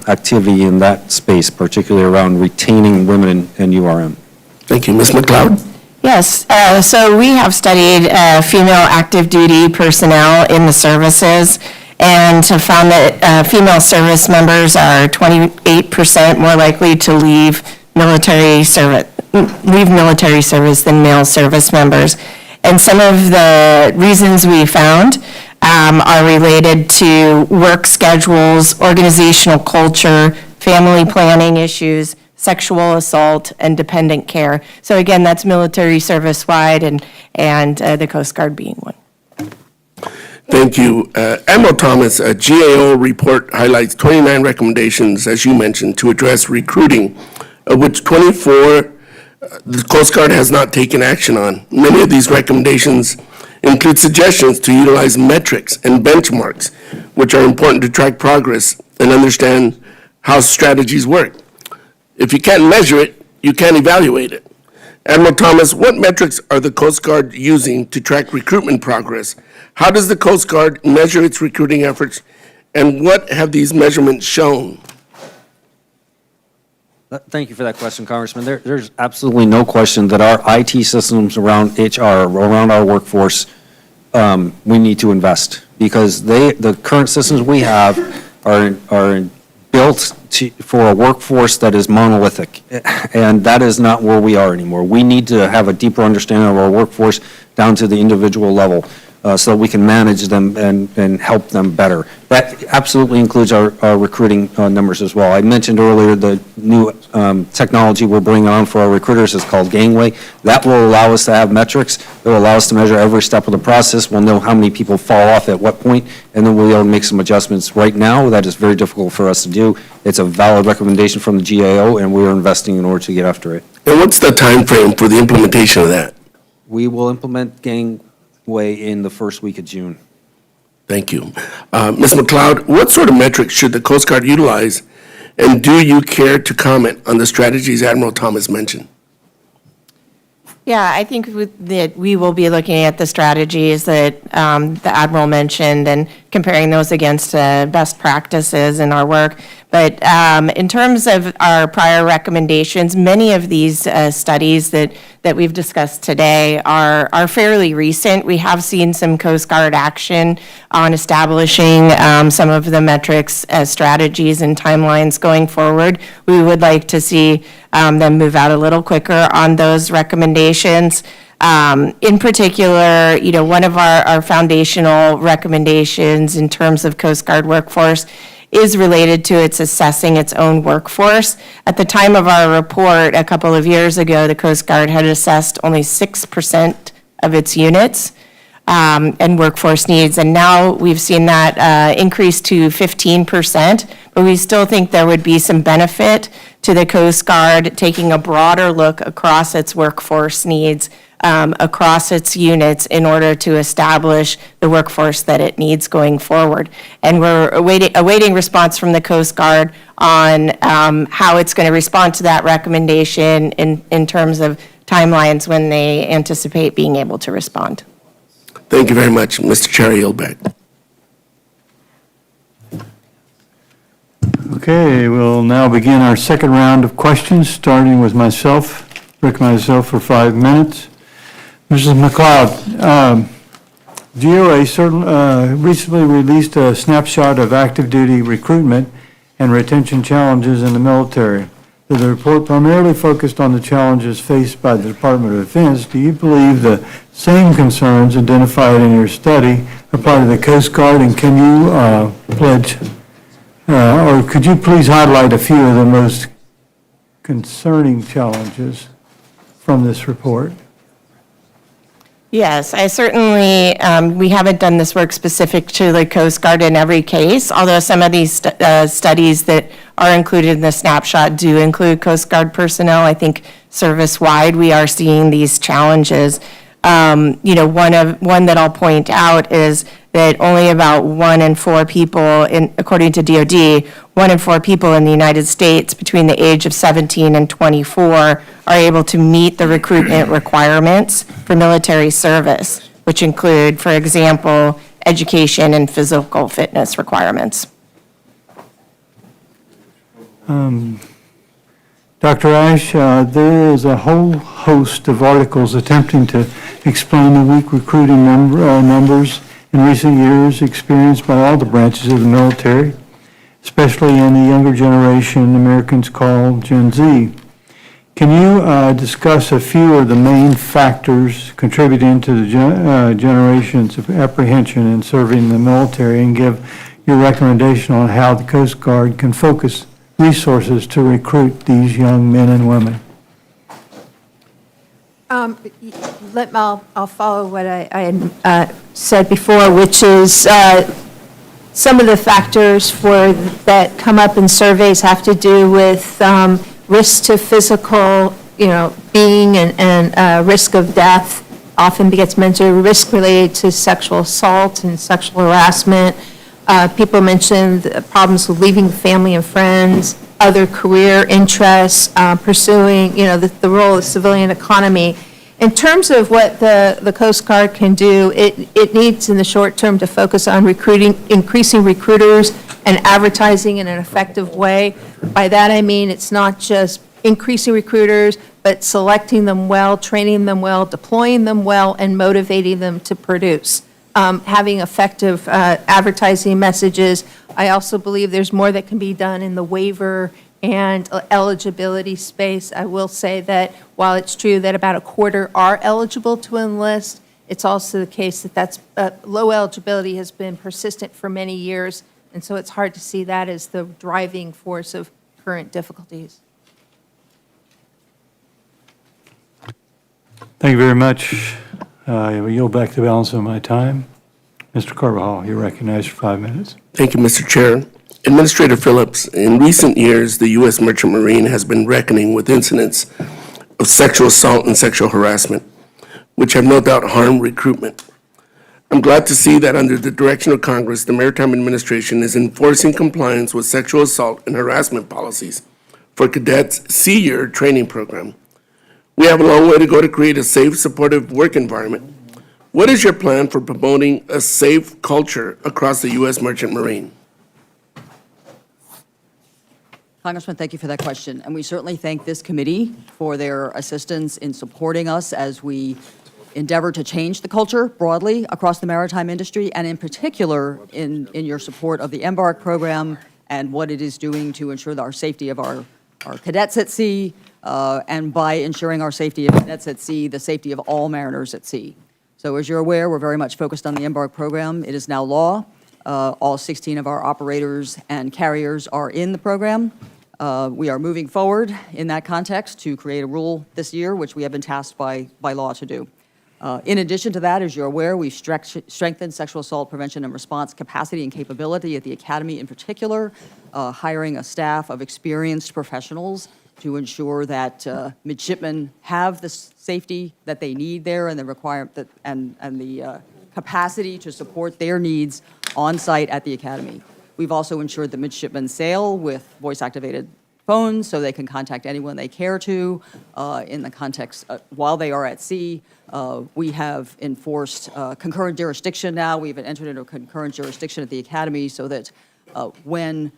S5: activity in that space, particularly around retaining women and URM.
S4: Thank you. Ms. McLeod?
S6: Yes, so we have studied female active duty personnel in the services and have found that female service members are 28% more likely to leave military service than male service members. And some of the reasons we found are related to work schedules, organizational culture, family planning issues, sexual assault, and dependent care. So again, that's military service-wide and the Coast Guard being one.
S4: Thank you. Admiral Thomas, a GAO report highlights 29 recommendations, as you mentioned, to address recruiting, of which 24 the Coast Guard has not taken action on. Many of these recommendations include suggestions to utilize metrics and benchmarks, which are important to track progress and understand how strategies work. If you can't measure it, you can't evaluate it. Admiral Thomas, what metrics are the Coast Guard using to track recruitment progress? How does the Coast Guard measure its recruiting efforts, and what have these measurements shown?
S5: Thank you for that question, Congressman. There's absolutely no question that our IT systems around HR, around our workforce, we need to invest because the current systems we have are built for a workforce that is monolithic, and that is not where we are anymore. We need to have a deeper understanding of our workforce down to the individual level so that we can manage them and help them better. That absolutely includes our recruiting numbers as well. I mentioned earlier the new technology we're bringing on for our recruiters is called Gangway. That will allow us to have metrics. It will allow us to measure every step of the process. We'll know how many people fall off at what point, and then we'll be able to make some adjustments. Right now, that is very difficult for us to do. It's a valid recommendation from the GAO, and we are investing in order to get after it.
S4: And what's the time frame for the implementation of that?
S5: We will implement Gangway in the first week of June.
S4: Thank you. Ms. McLeod, what sort of metrics should the Coast Guard utilize, and do you care to comment on the strategies Admiral Thomas mentioned?
S6: Yeah, I think that we will be looking at the strategies that the Admiral mentioned and comparing those against best practices in our work. But in terms of our prior recommendations, many of these studies that we've discussed today are fairly recent. We have seen some Coast Guard action on establishing some of the metrics, strategies, and timelines going forward. We would like to see them move out a little quicker on those recommendations. In particular, one of our foundational recommendations in terms of Coast Guard workforce is related to its assessing its own workforce. At the time of our report a couple of years ago, the Coast Guard had assessed only 6% of its units and workforce needs, and now we've seen that increase to 15%, but we still think there would be some benefit to the Coast Guard taking a broader look across its workforce needs, across its units in order to establish the workforce that it needs going forward. And we're awaiting response from the Coast Guard on how it's going to respond to that recommendation in terms of timelines when they anticipate being able to respond.
S4: Thank you very much, Mr. Chair. I yield back.
S1: Okay, we'll now begin our second round of questions, starting with myself. Recognize myself for 5 minutes. Mrs. McLeod, GOA recently released a snapshot of active duty recruitment and retention challenges in the military. The report primarily focused on the challenges faced by the Department of Defense. Do you believe the same concerns identified in your study apply to the Coast Guard, and can you pledge, or could you please highlight a few of the most concerning challenges from this report?
S6: Yes, I certainly, we haven't done this work specific to the Coast Guard in every case, although some of these studies that are included in the snapshot do include Coast Guard personnel. I think service-wide, we are seeing these challenges. One that I'll point out is that only about 1 in 4 people, according to DOD, 1 in 4 people in the United States between the age of 17 and 24 are able to meet the recruitment requirements for military service, which include, for example, education and physical fitness requirements.
S1: Dr. Ash, there is a whole host of articles attempting to explain the weak recruiting numbers in recent years experienced by all the branches of the military, especially in the younger generation Americans call Gen Z. Can you discuss a few of the main factors contributing to the generations of apprehension in serving the military, and give your recommendation on how the Coast Guard can focus resources to recruit these young men and women?
S7: I'll follow what I had said before, which is some of the factors that come up in surveys have to do with risk to physical, being and risk of death. Often gets mentioned risk related to sexual assault and sexual harassment. People mentioned problems with leaving family and friends, other career interests, pursuing, the role of the civilian economy. In terms of what the Coast Guard can do, it needs in the short term to focus on increasing recruiters and advertising in an effective way. By that I mean it's not just increasing recruiters, but selecting them well, training them well, deploying them well, and motivating them to produce. Having effective advertising messages. I also believe there's more that can be done in the waiver and eligibility space. I will say that while it's true that about a quarter are eligible to enlist, it's also the case that low eligibility has been persistent for many years, and so it's hard to see that as the driving force of current difficulties.
S1: Thank you very much. I will yield back the balance of my time. Mr. Carbajal, you're recognized for 5 minutes.
S4: Thank you, Mr. Chair. Administrator Phillips, in recent years, the U.S. Merchant Marine has been reckoning with incidents of sexual assault and sexual harassment, which have no doubt harmed recruitment. I'm glad to see that under the direction of Congress, the Maritime Administration is enforcing compliance with sexual assault and harassment policies for cadets' Sea-Year training program. We have a long way to go to create a safe, supportive work environment What is your plan for promoting a safe culture across the U.S. Merchant Marine?
S2: Congressman, thank you for that question. And we certainly thank this committee for their assistance in supporting us as we endeavor to change the culture broadly across the maritime industry, and in particular in your support of the Embark program and what it is doing to ensure our safety of our cadets at sea, and by ensuring our safety of cadets at sea, the safety of all mariners at sea. So as you're aware, we're very much focused on the Embark program. It is now law. All 16 of our operators and carriers are in the program. We are moving forward in that context to create a rule this year, which we have been tasked by law to do. In addition to that, as you're aware, we've strengthened sexual assault prevention and response capacity and capability at the Academy in particular, hiring a staff of experienced professionals to ensure that midshipmen have the safety that they need there and the the capacity to support their needs on site at the Academy. We've also ensured that midshipmen sail with voice-activated phones so they can contact anyone they care to in the context while they are at sea. We have enforced concurrent jurisdiction now. We've entered into a concurrent jurisdiction at the Academy so that when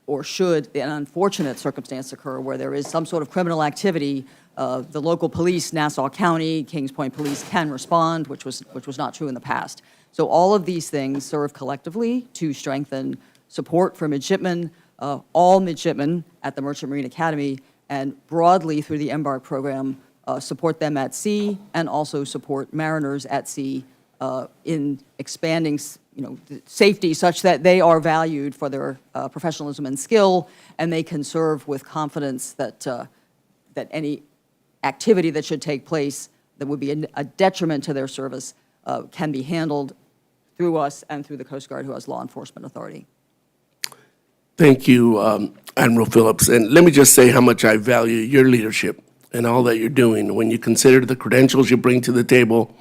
S2: or should an unfortunate circumstance occur where there is some sort of criminal activity, the local police, Nassau County, Kings Point Police can respond, which was not true in the past. So all of these things serve collectively to strengthen support for midshipmen, all midshipmen at the Merchant Marine Academy, and broadly through the Embark program, support them at sea and also support mariners at sea in expanding safety such that they are valued for their professionalism and skill, and they can serve with confidence that any activity that should take place that would be a detriment to their service can be handled through us and through the Coast Guard, who has law enforcement authority.
S4: Thank you, Admiral Phillips. And let me just say how much I value your leadership and all that you're doing. When you consider the credentials you bring to the table,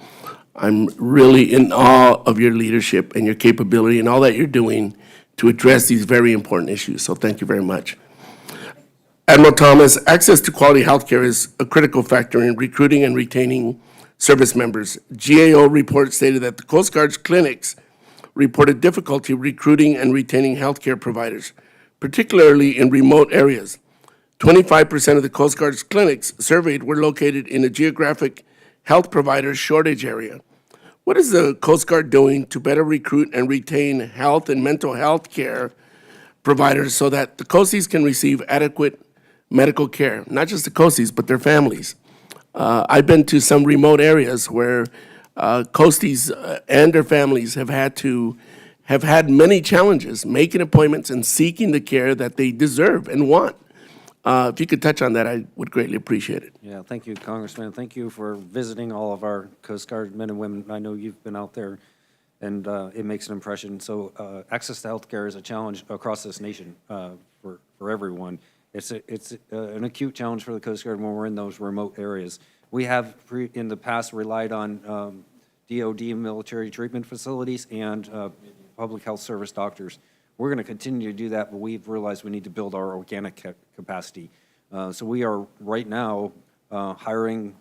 S4: I'm really in awe of your leadership and your capability and all that you're doing to address these very important issues. So thank you very much. Admiral Thomas, access to quality health care is a critical factor in recruiting and retaining service members. GAO report stated that the Coast Guard's clinics reported difficulty recruiting and retaining healthcare providers, particularly in remote areas. 25% of the Coast Guard's clinics surveyed were located in a geographic health provider shortage area. What is the Coast Guard doing to better recruit and retain health and mental health care providers so that the Coasties can receive adequate medical care? Not just the Coasties, but their families. I've been to some remote areas where Coasties and their families have had many challenges making appointments and seeking the care that they deserve and want. If you could touch on that, I would greatly appreciate it.
S5: Yeah, thank you, Congressman. Thank you for visiting all of our Coast Guard men and women. I know you've been out there, and it makes an impression. So access to health care is a challenge across this nation for everyone. It's an acute challenge for the Coast Guard when we're in those remote areas. We have, in the past, relied on DOD military treatment facilities and public health service doctors. We're going to continue to do that, but we've realized we need to build our organic capacity. So we are right now hiring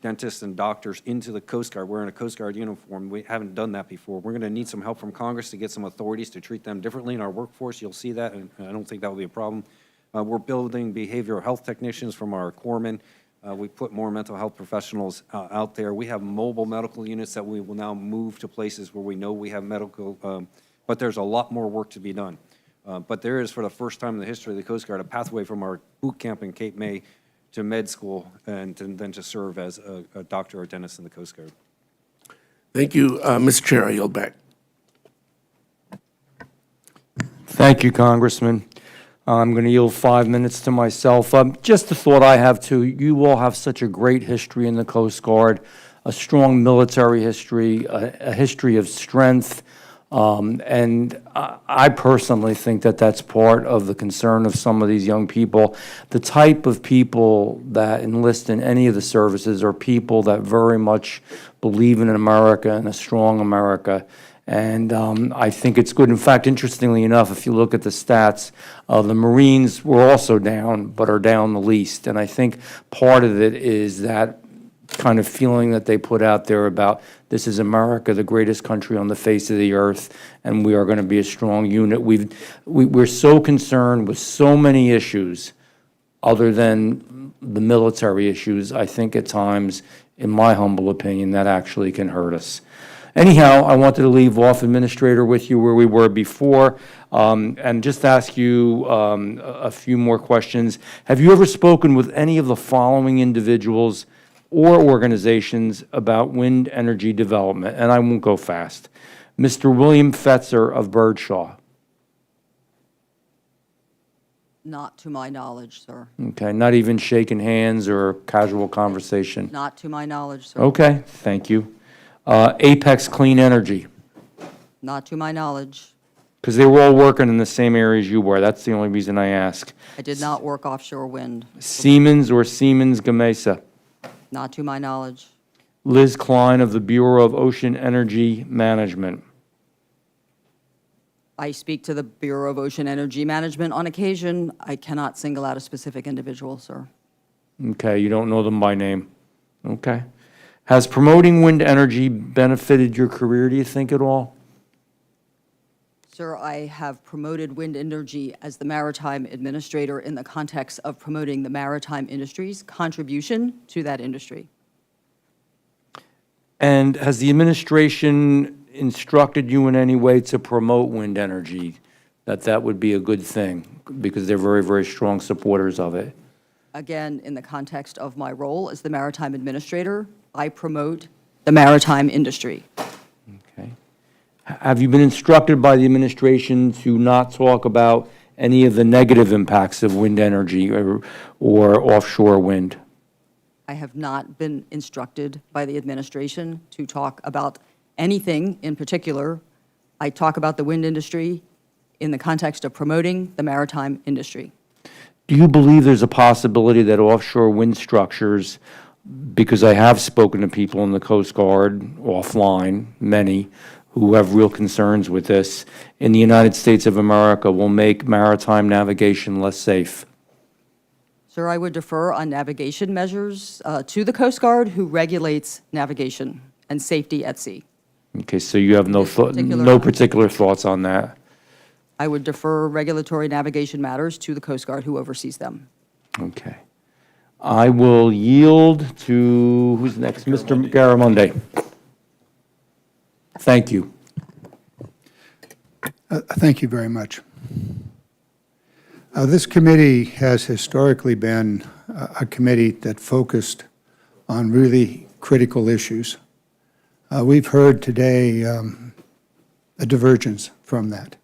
S5: dentists and doctors into the Coast Guard. We're in a Coast Guard uniform. We haven't done that before. We're going to need some help from Congress to get some authorities to treat them differently in our workforce. You'll see that, and I don't think that will be a problem. We're building behavioral health technicians from our corpsmen. We put more mental health professionals out there. We have mobile medical units that we will now move to places where we know we have medical, but there's a lot more work to be done. But there is, for the first time in the history of the Coast Guard, a pathway from our boot camp in Cape May to med school and then to serve as a doctor or dentist in the Coast Guard.
S4: Thank you, Mr. Chair. I yield back.
S9: Thank you, Congressman. I'm going to yield 5 minutes to myself. Just a thought I have, too. You all have such a great history in the Coast Guard, a strong military history, a history of strength, and I personally think that that's part of the concern of some of these young people. The type of people that enlist in any of the services are people that very much believe in America and a strong America. And I think it's good. In fact, interestingly enough, if you look at the stats, the Marines were also down, but are down the least. And I think part of it is that kind of feeling that they put out there about this is America, the greatest country on the face of the earth, and we are going to be a strong unit. We're so concerned with so many issues other than the military issues. I think at times, in my humble opinion, that actually can hurt us. Anyhow, I wanted to leave off, Administrator, with you where we were before, and just ask you a few more questions. Have you ever spoken with any of the following individuals or organizations about wind energy development? And I won't go fast. Mr. William Fetzer of Birdshaw.
S2: Not to my knowledge, sir.
S9: Okay, not even shaking hands or casual conversation?
S2: Not to my knowledge, sir.
S9: Okay, thank you. Apex Clean Energy,
S2: Not to my knowledge.
S9: because they were all working in the same areas you were. That's the only reason I ask.
S2: I did not work offshore wind.
S9: Siemens or Siemens Gamesa.
S2: Not to my knowledge.
S9: Liz Klein of the Bureau of Ocean Energy Management.
S2: I speak to the Bureau of Ocean Energy Management on occasion. I cannot single out a specific individual, sir.
S9: Okay, you don't know them by name. Okay. Has promoting wind energy benefited your career, do you think, at all?
S2: Sir, I have promoted wind energy as the maritime administrator in the context of promoting the maritime industry's contribution to that industry.
S9: And has the administration instructed you in any way to promote wind energy, that would be a good thing, because they're very, very strong supporters of it?
S2: Again, in the context of my role as the maritime administrator, I promote the maritime industry.
S9: Okay. Have you been instructed by the administration to not talk about any of the negative impacts of wind energy or offshore wind?
S2: I have not been instructed by the administration to talk about anything in particular. I talk about the wind industry in the context of promoting the maritime industry.
S9: Do you believe there's a possibility that offshore wind structures, because I have spoken to people in the Coast Guard offline, many, who have real concerns with this, in the United States of America will make maritime navigation less safe?
S2: Sir, I would defer on navigation measures to the Coast Guard, who regulates navigation and safety at sea.
S9: Okay, so you have no particular thoughts on that?
S2: I would defer regulatory navigation matters to the Coast Guard, who oversees them.
S9: Okay. I will yield to, who's next? Mr. Garamonde. Thank you.
S10: Thank you very much. This committee has historically been a committee that focused on really critical issues. We've heard today a divergence from that.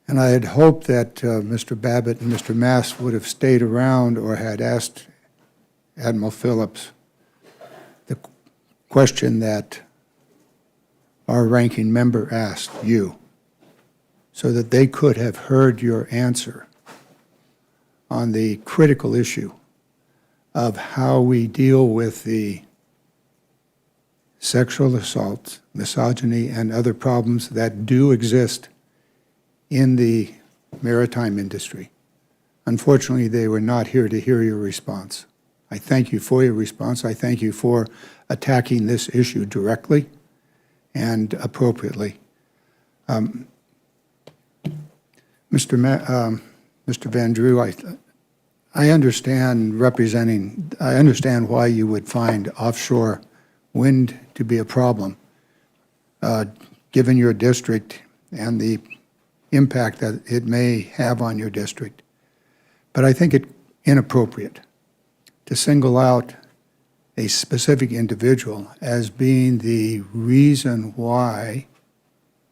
S10: And I had hoped that Mr. Babbitt and Mr. Mast would have stayed around or had asked Admiral Phillips the question that our ranking member asked you, so that they could have heard your answer on the critical issue of how we deal with the sexual assault, misogyny, and other problems that do exist in the maritime industry. Unfortunately, they were not here to hear your response. I thank you for your response. I thank you for attacking this issue directly and appropriately. Mr. Van Drew, I understand why you would find offshore wind to be a problem, given your district and the impact that it may have on your district. But I think it inappropriate to single out a specific individual as being the reason why,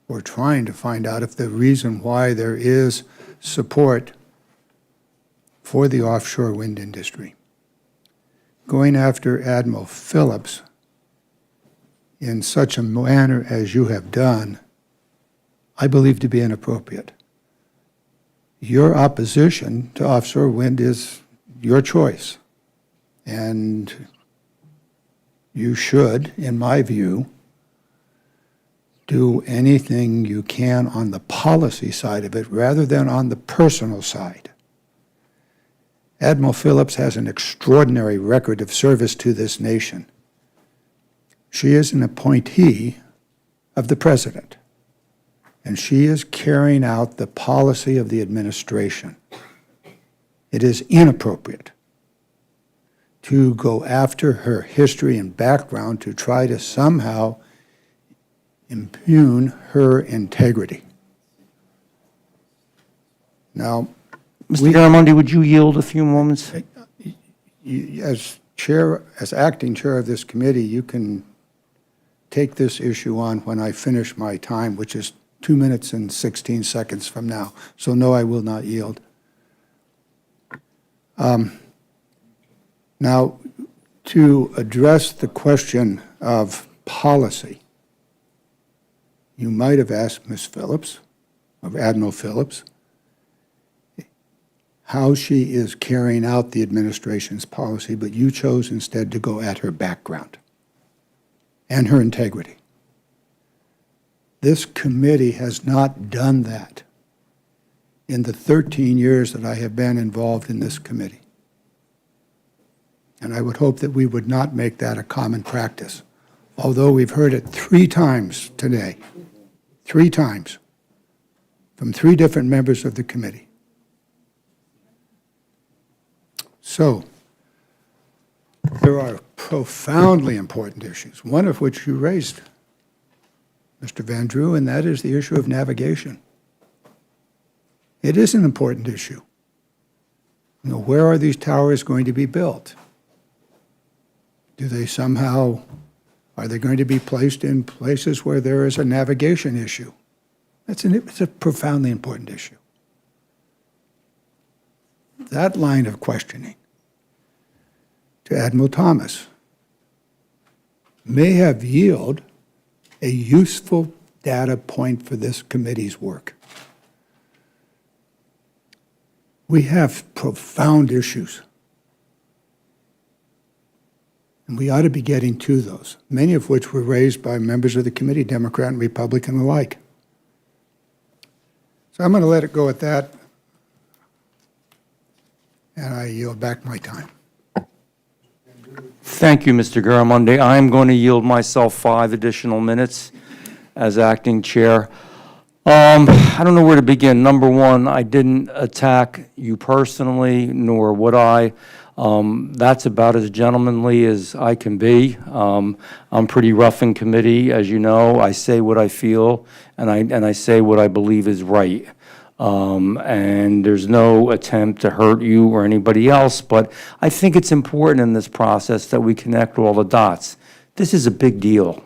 S10: or trying to find out if the reason why there is support for the offshore wind industry. Going after Admiral Phillips in such a manner as you have done, I believe to be inappropriate. Your opposition to offshore wind is your choice, and you should, in my view, do anything you can on the policy side of it rather than on the personal side. Admiral Phillips has an extraordinary record of service to this nation. She is an appointee of the President, and she is carrying out the policy of the administration. It is inappropriate to go after her history and background to try to somehow impugn her integrity. Now,
S9: Mr. Garamondi, would you yield a few moments?
S10: as acting chair of this committee, you can take this issue on when I finish my time, which is 2 minutes and 16 seconds from now. So no, I will not yield. Now, to address the question of policy, you might have asked Ms. Phillips, of Admiral Phillips, how she is carrying out the administration's policy, but you chose instead to go at her background and her integrity. This committee has not done that in the 13 years that I have been involved in this committee. And I would hope that we would not make that a common practice, although we've heard it 3 times today, 3 times, from 3 different members of the committee. So, there are profoundly important issues, one of which you raised, Mr. Van Drew, and that is the issue of navigation. It is an important issue. You know, where are these towers going to be built? Do they somehow, are they going to be placed in places where there is a navigation issue? It's a profoundly important issue. That line of questioning to Admiral Thomas may have yielded a useful data point for this committee's work. We have profound issues, and we ought to be getting to those, many of which were raised by members of the committee, Democrat and Republican alike. So I'm going to let it go at that, and I yield back my time.
S9: Thank you, Mr. Garamondi. I'm going to yield myself 5 additional minutes as acting chair. I don't know where to begin. Number one, I didn't attack you personally, nor would I. That's about as gentlemanly as I can be. I'm pretty rough in committee, as you know. I say what I feel, and I say what I believe is right. And there's no attempt to hurt you or anybody else, but I think it's important in this process that we connect all the dots. This is a big deal.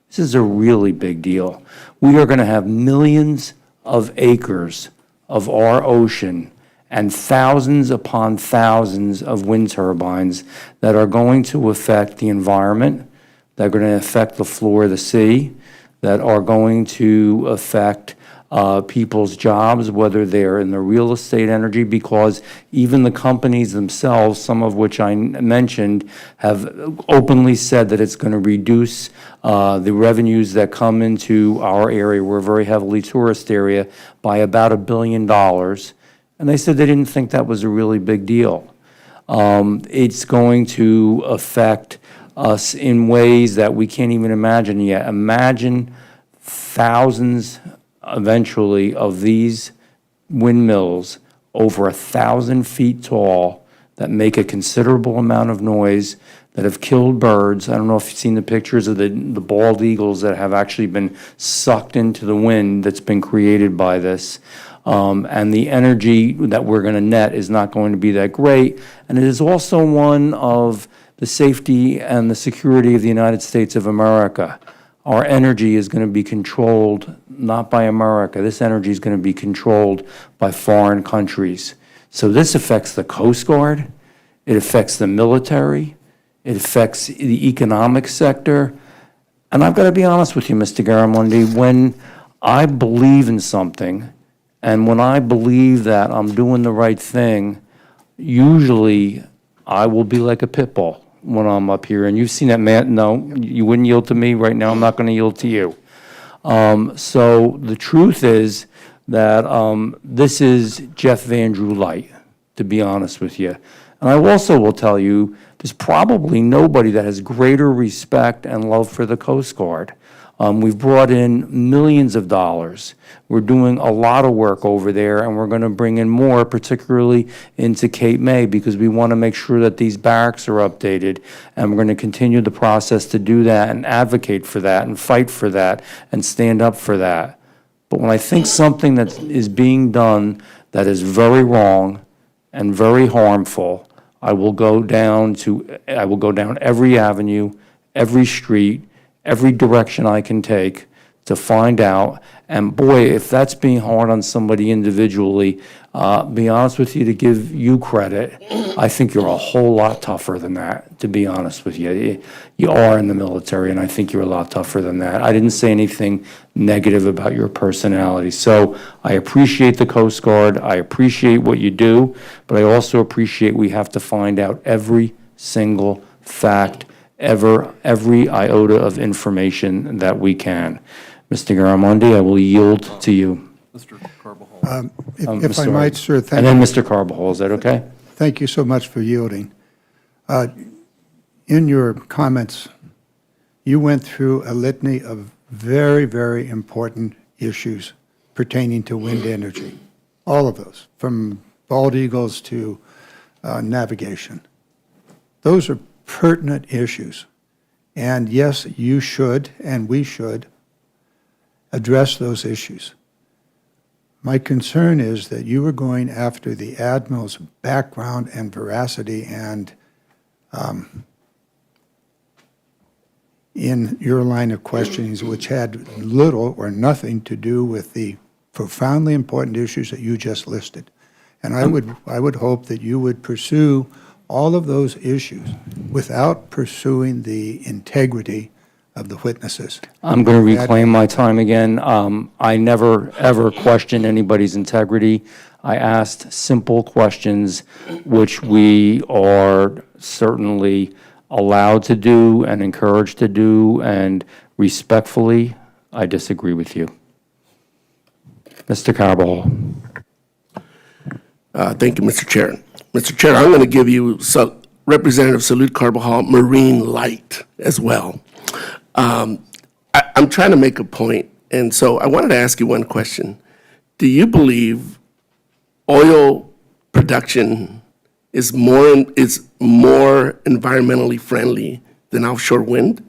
S9: This is a really big deal. We are going to have millions of acres of our ocean and thousands upon thousands of wind turbines that are going to affect the environment, that are going to affect the floor of the sea, that are going to affect people's jobs, whether they're in the real estate energy, because even the companies themselves, some of which I mentioned, have openly said that it's going to reduce the revenues that come into our area. We're a very heavily tourist area by about $1 billion. And they said they didn't think that was a really big deal. It's going to affect us in ways that we can't even imagine yet. Imagine thousands eventually of these windmills over 1,000 feet tall that make a considerable amount of noise, that have killed birds. I don't know if you've seen the pictures of the bald eagles that have actually been sucked into the wind that's been created by this. And the energy that we're going to net is not going to be that great. And it is also one of the safety and the security of the United States of America. Our energy is going to be controlled not by America. This energy is going to be controlled by foreign countries. So this affects the Coast Guard. It affects the military. It affects the economic sector. And I've got to be honest with you, Mr. Garamondi, when I believe in something, and when I believe that I'm doing the right thing, usually I will be like a pit bull when I'm up here. And you've seen that, man. No, you wouldn't yield to me right now. I'm not going to yield to you. So the truth is that this is Jeff Van Drew light, to be honest with you. And I also will tell you, there's probably nobody that has greater respect and love for the Coast Guard. We've brought in millions of dollars. We're doing a lot of work over there, and we're going to bring in more, particularly into Cape May, because we want to make sure that these barracks are updated, and we're going to continue the process to do that and advocate for that and fight for that and stand up for that. But when I think something that is being done that is very wrong and very harmful, I will go down every avenue, every street, every direction I can take to find out. And boy, if that's being hard on somebody individually, be honest with you, to give you credit, I think you're a whole lot tougher than that, to be honest with you. You are in the military, and I think you're a lot tougher than that. I didn't say anything negative about your personality. So I appreciate the Coast Guard. I appreciate what you do, but I also appreciate we have to find out every single fact, every iota of information that we can. Mr. Garamondi, I will yield to you.
S12: Mr. Carbajal.
S10: If I might, sir, thank
S9: And then
S10: you.
S9: Mr. Carbajal, is that okay?
S10: Thank you so much for yielding. In your comments, you went through a litany of very, very important issues pertaining to wind energy. All of those, from bald eagles to navigation. Those are pertinent issues. And yes, you should, and we should, address those issues. My concern is that you were going after the Admiral's background and veracity, and in your line of questionings, which had little or nothing to do with the profoundly important issues that you just listed. And I would hope that you would pursue all of those issues without pursuing the integrity of the witnesses.
S9: I'm going to reclaim my time again. I never, ever questioned anybody's integrity. I asked simple questions, which we are certainly allowed to do and encouraged to do, and respectfully, I disagree with you. Mr. Carbajal.
S4: Thank you, Mr. Chair. Mr. Chair, I'm going to give you Representative Salute Carbajal Marine Light as well. I'm trying to make a point, and so I wanted to ask you one question. Do you believe oil production is more environmentally friendly than offshore wind?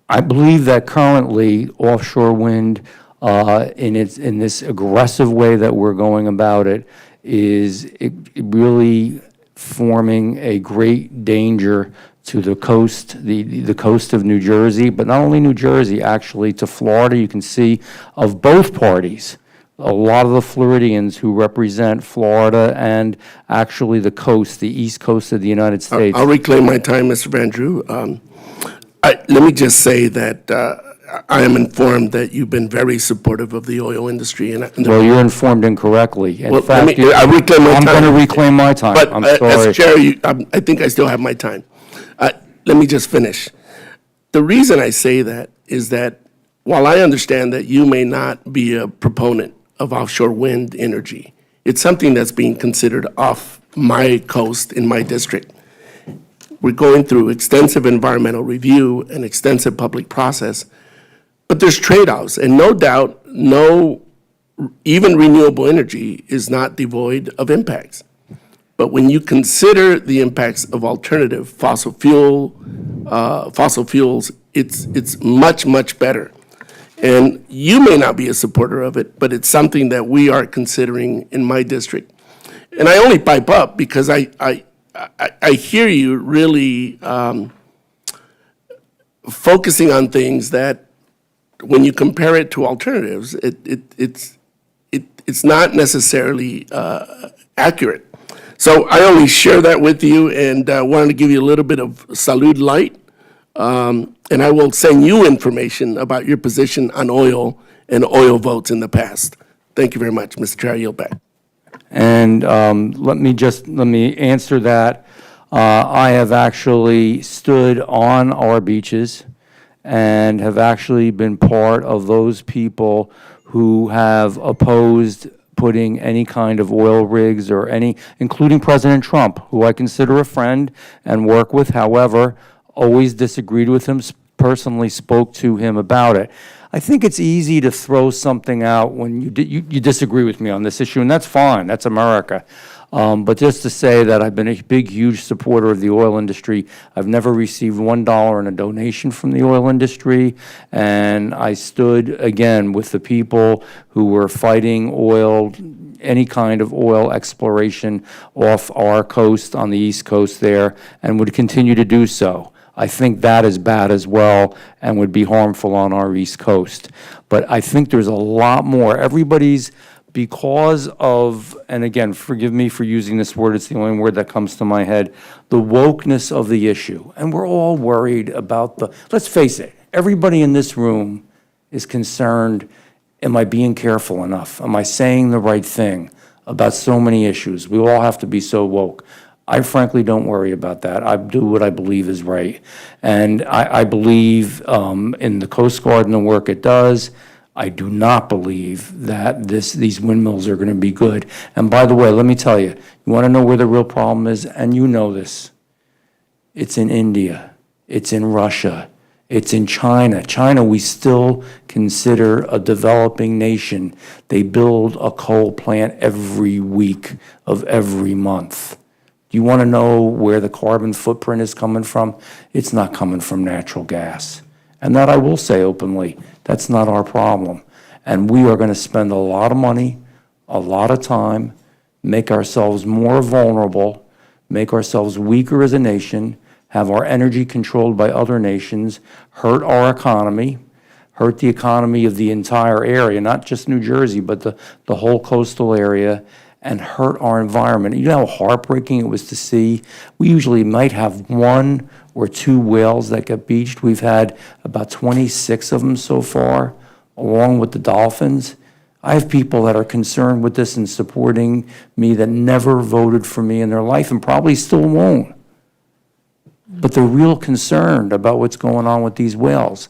S9: I believe that currently offshore wind, in this aggressive way that we're going about it, is really forming a great danger to the coast, the coast of New Jersey, but not only New Jersey, actually to Florida. You can see of both parties, a lot of the Floridians who represent Florida and actually the coast, the east coast of the United States.
S4: I'll reclaim my time, Mr. Van Drew. Let me just say that I am informed that you've been very supportive of the oil industry.
S9: Well, you're informed incorrectly. In
S4: Well,
S9: fact,
S4: I reclaim my
S9: I'm
S4: time.
S9: going to reclaim my time.
S4: But
S9: I'm
S4: as
S9: sorry.
S4: chair, I think I still have my time. Let me just finish. The reason I say that is that while I understand that you may not be a proponent of offshore wind energy, it's something that's being considered off my coast in my district. We're going through extensive environmental review and extensive public process, but there's trade-offs, and no doubt, even renewable energy is not devoid of impacts. But when you consider the impacts of alternative fossil fuels, it's much, much better. And you may not be a supporter of it, but it's something that we are considering in my district. And I only pipe up because I hear you really focusing on things that, when you compare it to alternatives, it's not necessarily accurate. So I only share that with you, and wanted to give you a little bit of salute light. And I will send you information about your position on oil and oil votes in the past. Thank you very much, Mr. Chair. I yield back.
S9: And let me answer that. I have actually stood on our beaches and have actually been part of those people who have opposed
S16: putting any kind of oil rigs or including President Trump, who I consider a friend and work with, however, always disagreed with him, personally spoke to him about it. I think it's easy to throw something out when you disagree with me on this issue, and that's fine, that's America. But just to say that I've been a big, huge supporter of the oil industry. I've never received $1 in a donation from the oil industry, and I stood, again, with the people who were fighting oil, any kind of oil exploration off our coast, on the East Coast there, and would continue to do so. I think that is bad as well and would be harmful on our East Coast. But I think there's a lot more. Everybody's, because of, and again, forgive me for using this word, it's the only word that comes to my head, the wokeness of the issue. And we're all worried about let's face it, everybody in this room is concerned, am I being careful enough? Am I saying the right thing about so many issues? We all have to be so woke. I frankly don't worry about that. I do what I believe is right. And I believe in the Coast Guard and the work it does. I do not believe that these windmills are going to be good. And by the way, let me tell you, you want to know where the real problem is? And you know this. It's in India. It's in Russia. It's in China. China, we still consider a developing nation. They build a coal plant every week of every month. Do you want to know where the carbon footprint is coming from? It's not coming from natural gas. And that I will say openly, that's not our problem. And we are going to spend a lot of money, a lot of time, make ourselves more vulnerable, make ourselves weaker as a nation, have our energy controlled by other nations, hurt our economy, hurt the economy of the entire area, not just New Jersey, but the whole coastal area, and hurt our environment. You know how heartbreaking it was to see? We usually might have 1 or 2 whales that get beached. We've had about 26 of them so far, along with the dolphins. I have people that are concerned with this and supporting me that never voted for me in their life and probably still won't. But they're real concerned about what's going on with these whales.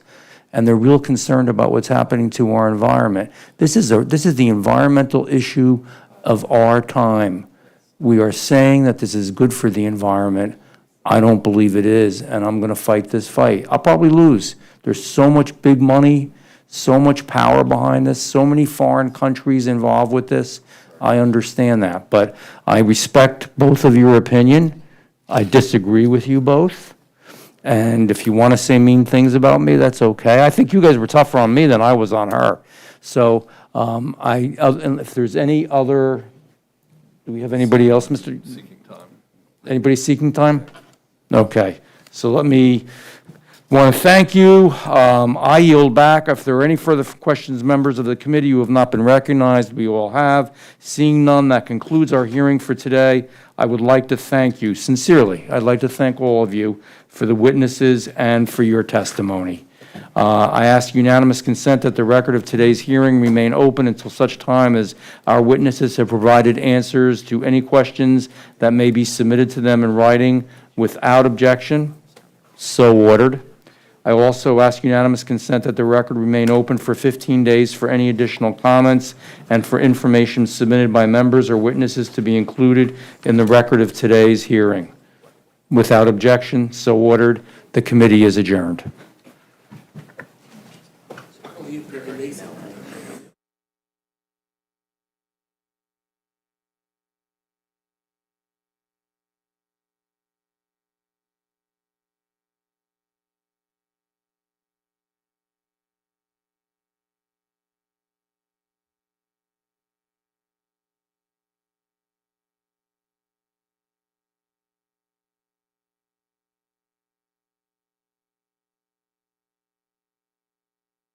S16: And they're real concerned about what's happening to our environment. This is the environmental issue of our time. We are saying that this is good for the environment. I don't believe it is, and I'm going to fight this fight. I'll probably lose. There's so much big money, so much power behind this, so many foreign countries involved with this. I understand that, but I respect both of your opinion. I disagree with you both. And if you want to say mean things about me, that's okay. I think you guys were tougher on me than I was on her. So and if there's any other, do we have anybody else, Mr.?
S8: Seeking time.
S16: Anybody seeking time? Okay. So want to thank you. I yield back. If there are any further questions, members of the committee who have not been recognized, we all have. Seeing none, that concludes our hearing for today. I would like to thank you sincerely. I'd like to thank all of you for the witnesses and for your testimony. I ask unanimous consent that the record of today's hearing remain open until such time as our witnesses have provided answers to any questions that may be submitted to them in writing without objection. So ordered. I also ask unanimous consent that the record remain open for 15 days for any additional comments and for information submitted by members or witnesses to be included in the record of today's hearing. Without objection, so ordered. The committee is adjourned.